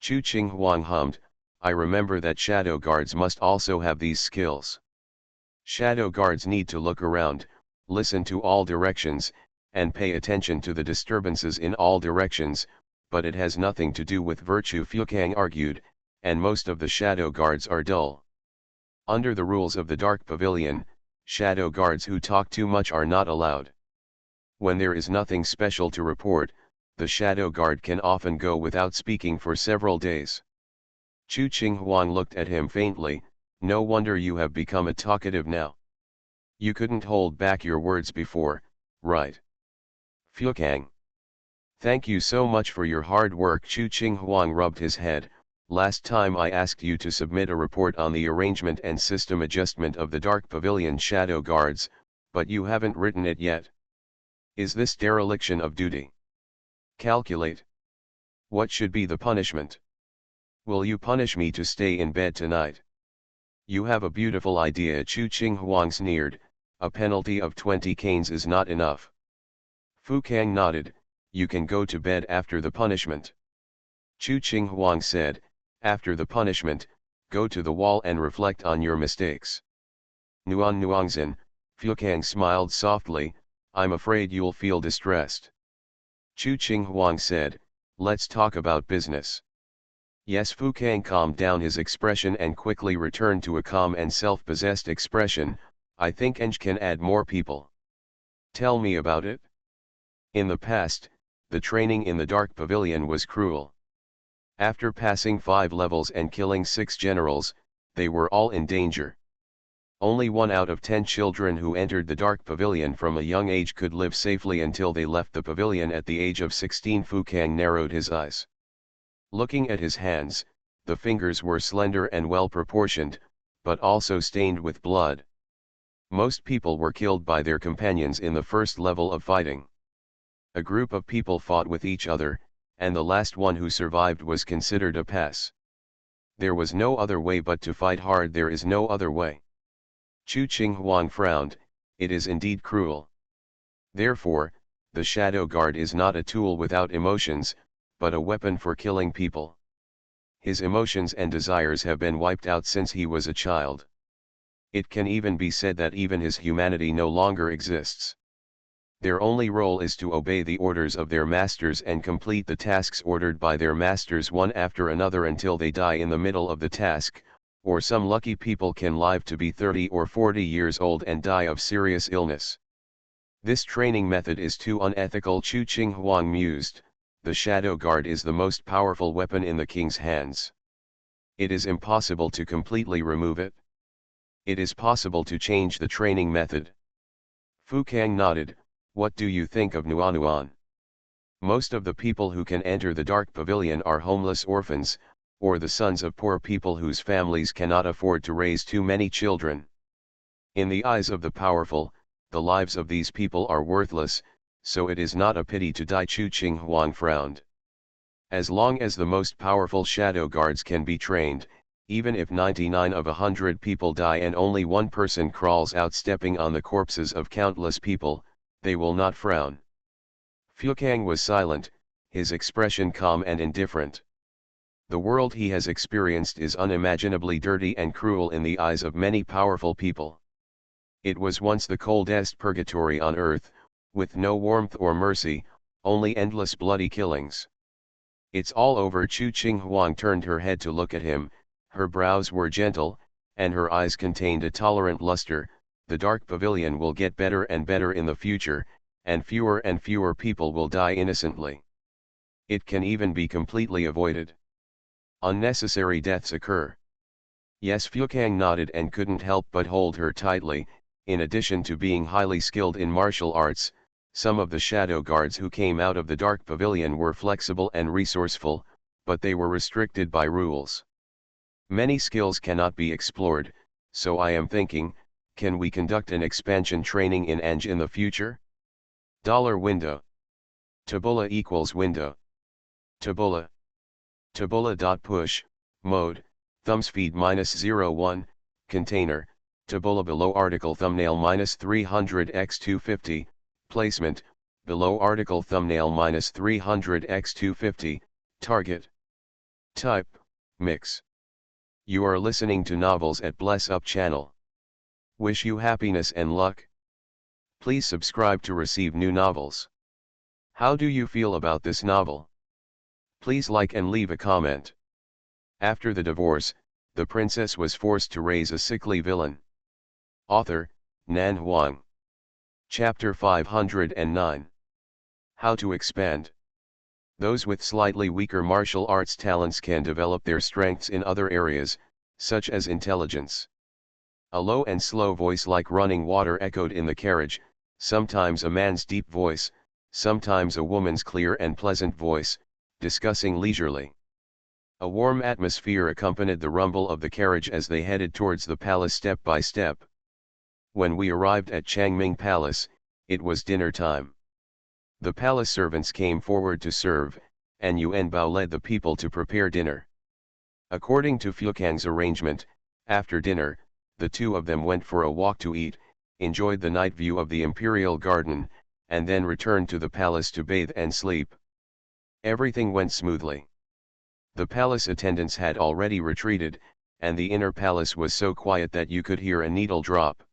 Chu Qinghuang hummed, I remember that shadow guards must also have these skills. Shadow guards need to look around, listen to all directions, and pay attention to the disturbances in all directions, but it has nothing to do with virtue, Fukang argued, and most of the shadow guards are dull. Under the rules of the Dark Pavilion, shadow guards who talk too much are not allowed. When there is nothing special to report, the shadow guard can often go without speaking for several days. Chu Qinghuang looked at him faintly, no wonder you have become a talkative now. You couldn't hold back your words before, right? Fukang. Thank you so much for your hard work. Chu Qinghuang rubbed his head. Last time I asked you to submit a report on the arrangement and system adjustment of the Dark Pavilion shadow guards, but you haven't written it yet. Is this dereliction of duty? Calculate. What should be the punishment? Will you punish me to stay in bed tonight? You have a beautiful idea, Chu Qing Huang sneered. A penalty of 20 canes is not enough. Fu Kang nodded. You can go to bed after the punishment. Chu Qing Huang said, after the punishment, go to the wall and reflect on your mistakes. Nuan Nuangzhen, Fu Kang smiled softly, I'm afraid you'll feel distressed. Chu Qing Huang said, let's talk about business. Yes, Fu Kang calmed down his expression and quickly returned to a calm and self-possessed expression. I think Eng can add more people. Tell me about it. In the past, the training in the Dark Pavilion was cruel. After passing 5 levels and killing 6 generals, they were all in danger. Only 1 out of 10 children who entered the Dark Pavilion from a young age could live safely until they left the pavilion at the age of 16. Fu Kang narrowed his eyes. Looking at his hands, the fingers were slender and well proportioned, but also stained with blood. Most people were killed by their companions in the first level of fighting. A group of people fought with each other, and the last one who survived was considered a pass. There was no other way but to fight hard. There is no other way. Chu Qing Huang frowned. It is indeed cruel. Therefore, the Shadow Guard is not a tool without emotions, but a weapon for killing people. His emotions and desires have been wiped out since he was a child. It can even be said that even his humanity no longer exists. Their only role is to obey the orders of their masters and complete the tasks ordered by their masters one after another until they die in the middle of the task, or some lucky people can live to be 30 or 40 years old and die of serious illness. This training method is too unethical. Chu Qing Huang mused. The Shadow Guard is the most powerful weapon in the king's hands. It is impossible to completely remove it. It is possible to change the training method. Fu Kang nodded. What do you think of Nuanuan? Most of the people who can enter the Dark Pavilion are homeless orphans, or the sons of poor people whose families cannot afford to raise too many children. In the eyes of the powerful, the lives of these people are worthless, so it is not a pity to die. Chu Qing Huang frowned. As long as the most powerful Shadow Guards can be trained, even if 99 of 100 people die and only 1 person crawls out stepping on the corpses of countless people, they will not frown. Fu Kang was silent, his expression calm and indifferent. The world he has experienced is unimaginably dirty and cruel in the eyes of many powerful people. It was once the coldest purgatory on earth, with no warmth or mercy, only endless bloody killings. It's all over. Chu Qing Huang turned her head to look at him. Her brows were gentle, and her eyes contained a tolerant luster. The Dark Pavilion will get better and better in the future, and fewer people will die innocently. It can even be completely avoided. Unnecessary deaths occur. Yes, Fu Kang nodded and couldn't help but hold her tightly. In addition to being highly skilled in martial arts, some of the Shadow Guards who came out of the Dark Pavilion were flexible and resourceful, but they were restricted by rules. Many skills cannot be explored, so I am thinking, can we conduct an expansion training in Eng in the future? $window. Tabula equals window. Tabula. Tabula.push, mode, thumbspeed -01, container, tabula below article thumbnail -300x250, placement, below article thumbnail -300x250, target. Type, mix. You are listening to Novels at Bless Up channel. Wish you happiness and luck. Please subscribe to receive new novels. How do you feel about this novel? Please like and leave a comment. After the divorce, the princess was forced to raise a sickly villain. Author, Nan Huang. Chapter 509. How to expand. Those with slightly weaker martial arts talents can develop their strengths in other areas, such as intelligence. A low and slow voice like running water echoed in the carriage, sometimes a man's deep voice, sometimes a woman's clear and pleasant voice, discussing leisurely. A warm atmosphere accompanied the rumble of the carriage as they headed towards the palace step by step. When we arrived at Changming Palace, it was dinner time. The palace servants came forward to serve, and Yuan Bao led the people to prepare dinner. According to Fukang's arrangement, after dinner, the two of them went for a walk to eat, enjoyed the night view of the imperial garden, and then returned to the palace to bathe and sleep. Everything went smoothly. The palace attendants had already retreated, and the inner palace was so quiet that you could hear a needle drop.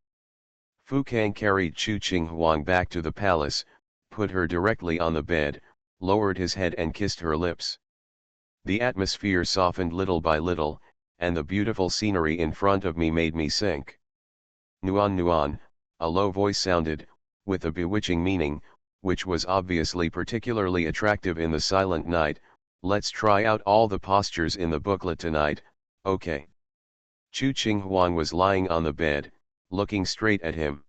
Fukang carried Chu Qinghuang back to the palace, put her directly on the bed, lowered his head and kissed her lips. The atmosphere softened little by little, and the beautiful scenery in front of me made me sink. Nuan Nuan, a low voice sounded, with a bewitching meaning, which was obviously particularly attractive in the silent night. Let's try out all the postures in the booklet tonight, okay? Chu Qinghuang was lying on the bed, looking straight at him.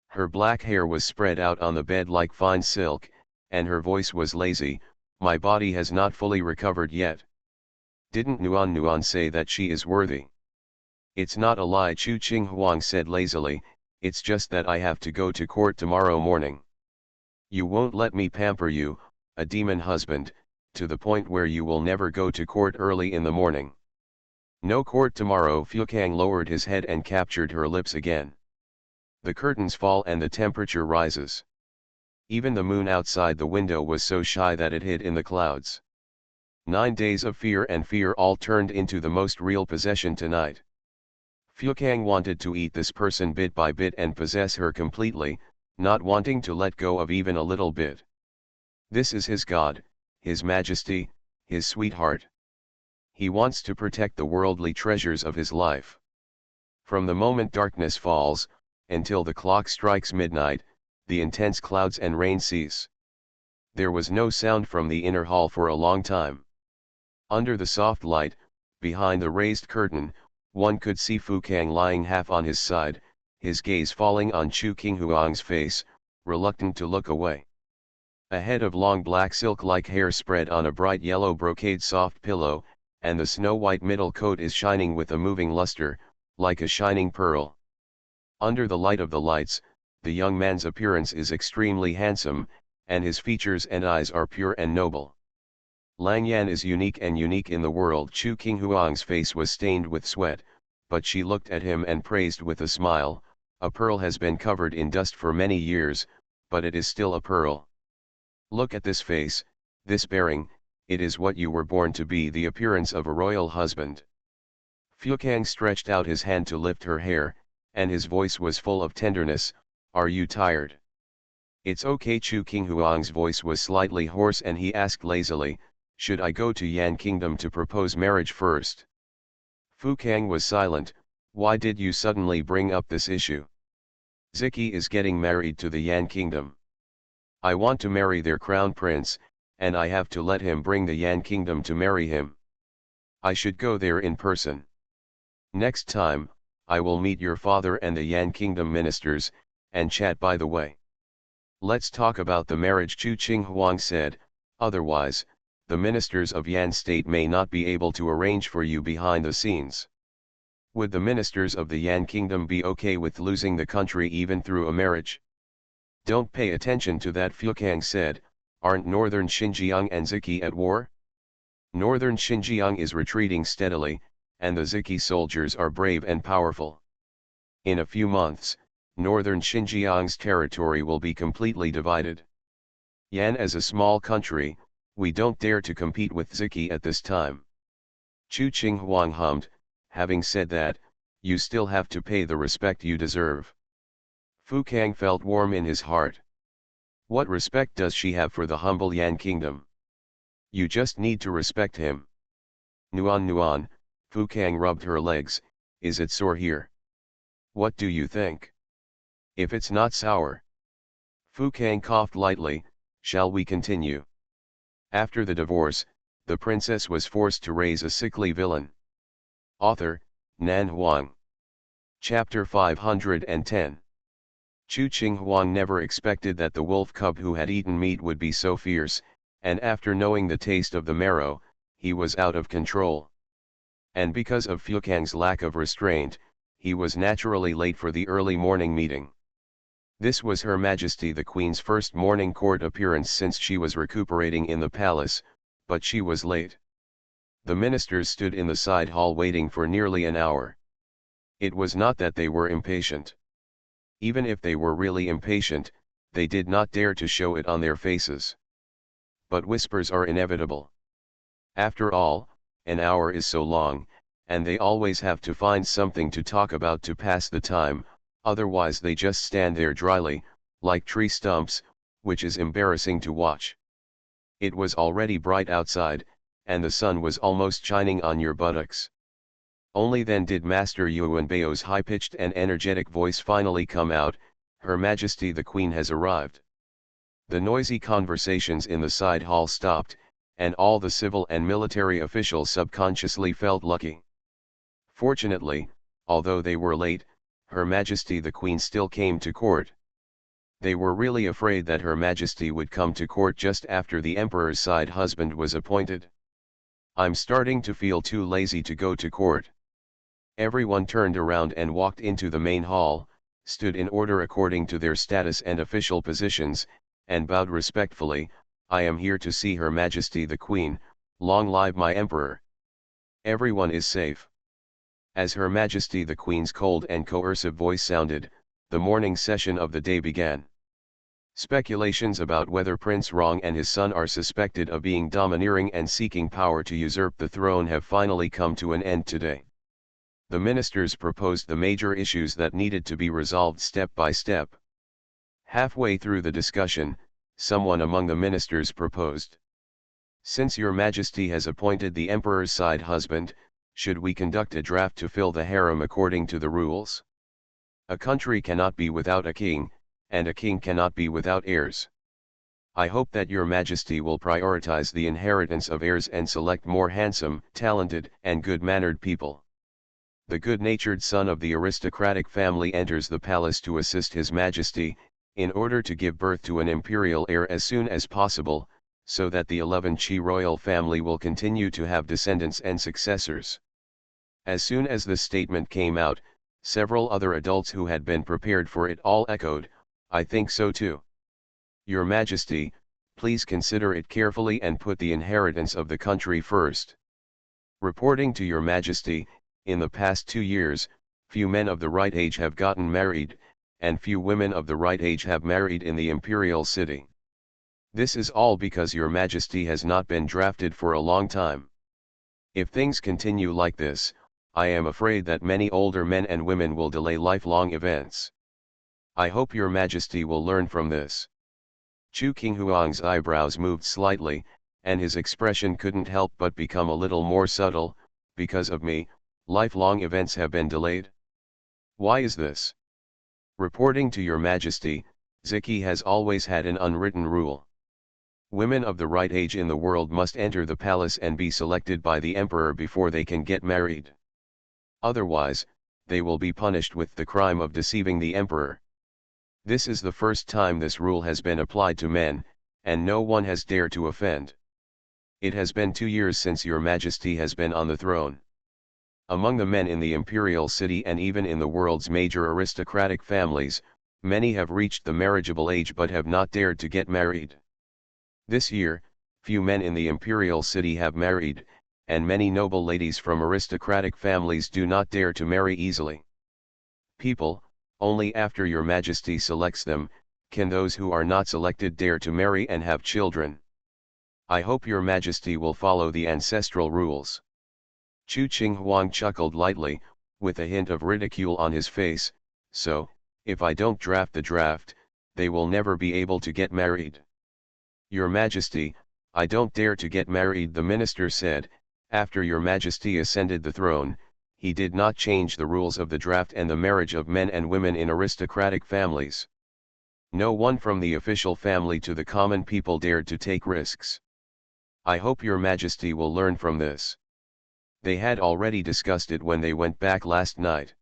Her black hair was spread out on the bed like fine silk, and her voice was lazy. My body has not fully recovered yet. Didn't Nuan Nuan say that she is worthy? It's not a lie, Chu Qinghuang said lazily, it's just that I have to go to court tomorrow morning. You won't let me pamper you, a demon husband, to the point where you will never go to court early in the morning. No court tomorrow. Fukang lowered his head and captured her lips again. The curtains fall and the temperature rises. Even the moon outside the window was so shy that it hid in the clouds. 9 days of fear and fear all turned into the most real possession tonight. Fukang wanted to eat this person bit by bit and possess her completely, not wanting to let go of even a little bit. This is his God, his majesty, his sweetheart. He wants to protect the worldly treasures of his life. From the moment darkness falls, until the clock strikes midnight, the intense clouds and rain cease. There was no sound from the inner hall for a long time. Under the soft light, behind the raised curtain, one could see Fukang lying half on his side, his gaze falling on Chu Qinghuang's face, reluctant to look away. A head of long black silk-like hair spread on a bright yellow brocade soft pillow, and the snow-white middle coat is shining with a moving luster, like a shining pearl. Under the light of the lights, the young man's appearance is extremely handsome, and his features and eyes are pure and noble. Lang Yan is unique and unique in the world. Chu Qinghuang's face was stained with sweat, but she looked at him and praised with a smile. A pearl has been covered in dust for many years, but it is still a pearl. Look at this face, this bearing, it is what you were born to be, the appearance of a royal husband. Fukang stretched out his hand to lift her hair, and his voice was full of tenderness. Are you tired? It's okay. Chu Qinghuang's voice was slightly hoarse and he asked lazily, should I go to Yan Kingdom to propose marriage first? Fukang was silent. Why did you suddenly bring up this issue? Ziki is getting married to the Yan Kingdom. I want to marry their crown prince, and I have to let him bring the Yan Kingdom to marry him. I should go there in person. Next time, I will meet your father and the Yan Kingdom ministers, and chat by the way. Let's talk about the marriage, Chu Qinghuang said, otherwise, the ministers of Yan state may not be able to arrange for you behind the scenes. Would the ministers of the Yan Kingdom be okay with losing the country even through a marriage? Don't pay attention to that, Fukang said. Aren't northern Xinjiang and Ziki at war? Northern Xinjiang is retreating steadily, and the Ziki soldiers are brave and powerful. In a few months, northern Xinjiang's territory will be completely divided. Yan is a small country, we don't dare to compete with Ziki at this time. Chu Qinghuang hummed. Having said that, you still have to pay the respect you deserve. Fukang felt warm in his heart. What respect does she have for the humble Yan Kingdom? You just need to respect him. Nuan Nuan, Fukang rubbed her legs, is it sore here? What do you think? If it's not sour. Fukang coughed lightly. Shall we continue? After the divorce, the princess was forced to raise a sickly villain. Author, Nan Huang. Chapter 510. Chu Qinghuang never expected that the wolf cub who had eaten meat would be so fierce, and after knowing the taste of the marrow, he was out of control. And because of Fukang's lack of restraint, he was naturally late for the early morning meeting. This was Her Majesty the Queen's first morning court appearance since she was recuperating in the palace, but she was late. The ministers stood in the side hall waiting for nearly an hour. It was not that they were impatient. Even if they were really impatient, they did not dare to show it on their faces. But whispers are inevitable. After all, an hour is so long, and they always have to find something to talk about to pass the time, otherwise they just stand there dryly, like tree stumps, which is embarrassing to watch. It was already bright outside, and the sun was almost shining on your buttocks. Only then did Master Yuanbao's high-pitched and energetic voice finally come out, "Her Majesty the Queen has arrived." The noisy conversations in the side hall stopped, and all the civil and military officials subconsciously felt lucky. Fortunately, although they were late, Her Majesty the Queen still came to court. They were really afraid that Her Majesty would come to court just after the Emperor's side husband was appointed. "I'm starting to feel too lazy to go to court." Everyone turned around and walked into the main hall, stood in order according to their status and official positions, and bowed respectfully. "I am here to see Her Majesty the Queen, long live my Emperor." Everyone is safe. As Her Majesty the Queen's cold and coercive voice sounded, the morning session of the day began. Speculations about whether Prince Rong and his son are suspected of being domineering and seeking power to usurp the throne have finally come to an end today. The ministers proposed the major issues that needed to be resolved step by step. Halfway through the discussion, someone among the ministers proposed, "Since Your Majesty has appointed the Emperor's side husband, should we conduct a draft to fill the harem according to the rules? A country cannot be without a king, and a king cannot be without heirs. I hope that Your Majesty will prioritize the inheritance of heirs and select more handsome, talented, and good-mannered people." The good-natured son of the aristocratic family enters the palace to assist His Majesty, in order to give birth to an imperial heir as soon as possible, so that the 11 royal family will continue to have descendants and successors. As soon as the statement came out, several other adults who had been prepared for it all echoed, "I think so too. Your Majesty, please consider it carefully and put the inheritance of the country first. Reporting to Your Majesty, in the past 2 years, few men of the right age have gotten married, and few women of the right age have married in the imperial city. This is all because Your Majesty has not been drafted for a long time. If things continue like this, I am afraid that many older men and women will delay lifelong events. I hope Your Majesty will learn from this." Chu Qinghuang's eyebrows moved slightly, and his expression couldn't help but become a little more subtle. "Because of me, lifelong events have been delayed? Why is this?" "Reporting to Your Majesty, Ziki has always had an unwritten rule. Women of the right age in the world must enter the palace and be selected by the Emperor before they can get married. Otherwise, they will be punished with the crime of deceiving the Emperor. This is the first time this rule has been applied to men, and no one has dared to offend. It has been 2 years since Your Majesty has been on the throne. Among the men in the imperial city and even in the world's major aristocratic families, many have reached the marriageable age but have not dared to get married. This year, few men in the imperial city have married, and many noble ladies from aristocratic families do not dare to marry easily. People, only after Your Majesty selects them, can those who are not selected dare to marry and have children. I hope Your Majesty will follow the ancestral rules." Chu Qinghuang chuckled lightly, with a hint of ridicule on his face. "So, if I don't draft the draft, they will never be able to get married." "Your Majesty, I don't dare to get married," the minister said. "After Your Majesty ascended the throne, he did not change the rules of the draft and the marriage of men and women in aristocratic families. No one from the official family to the common people dared to take risks. I hope Your Majesty will learn from this." They had already discussed it when they went back last night.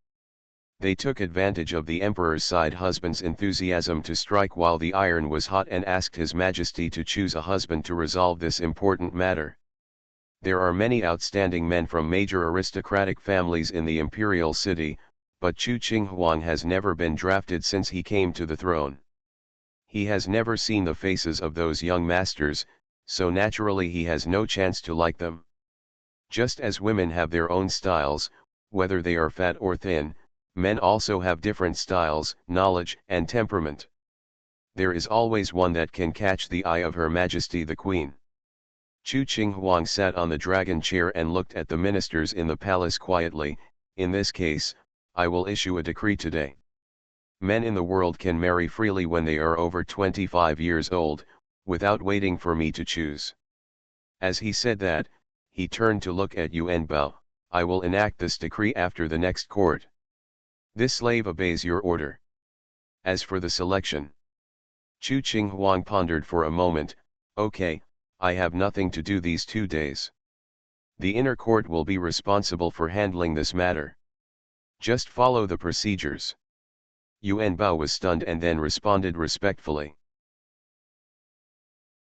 They took advantage of the Emperor's side husband's enthusiasm to strike while the iron was hot and asked His Majesty to choose a husband to resolve this important matter. There are many outstanding men from major aristocratic families in the imperial city, but Chu Qinghuang has never been drafted since he came to the throne. He has never seen the faces of those young masters, so naturally he has no chance to like them. Just as women have their own styles, whether they are fat or thin, men also have different styles, knowledge, and temperament. There is always one that can catch the eye of Her Majesty the Queen. Chu Qinghuang sat on the dragon chair and looked at the ministers in the palace quietly. In this case, I will issue a decree today. Men in the world can marry freely when they are over 25 years old, without waiting for me to choose. As he said that, he turned to look at Yuan Bao. I will enact this decree after the next court. This slave obeys your order. As for the selection, Chu Qinghuang pondered for a moment. Okay, I have nothing to do these 2 days. The inner court will be responsible for handling this matter. Just follow the procedures. Yuan Bao was stunned and then responded respectfully.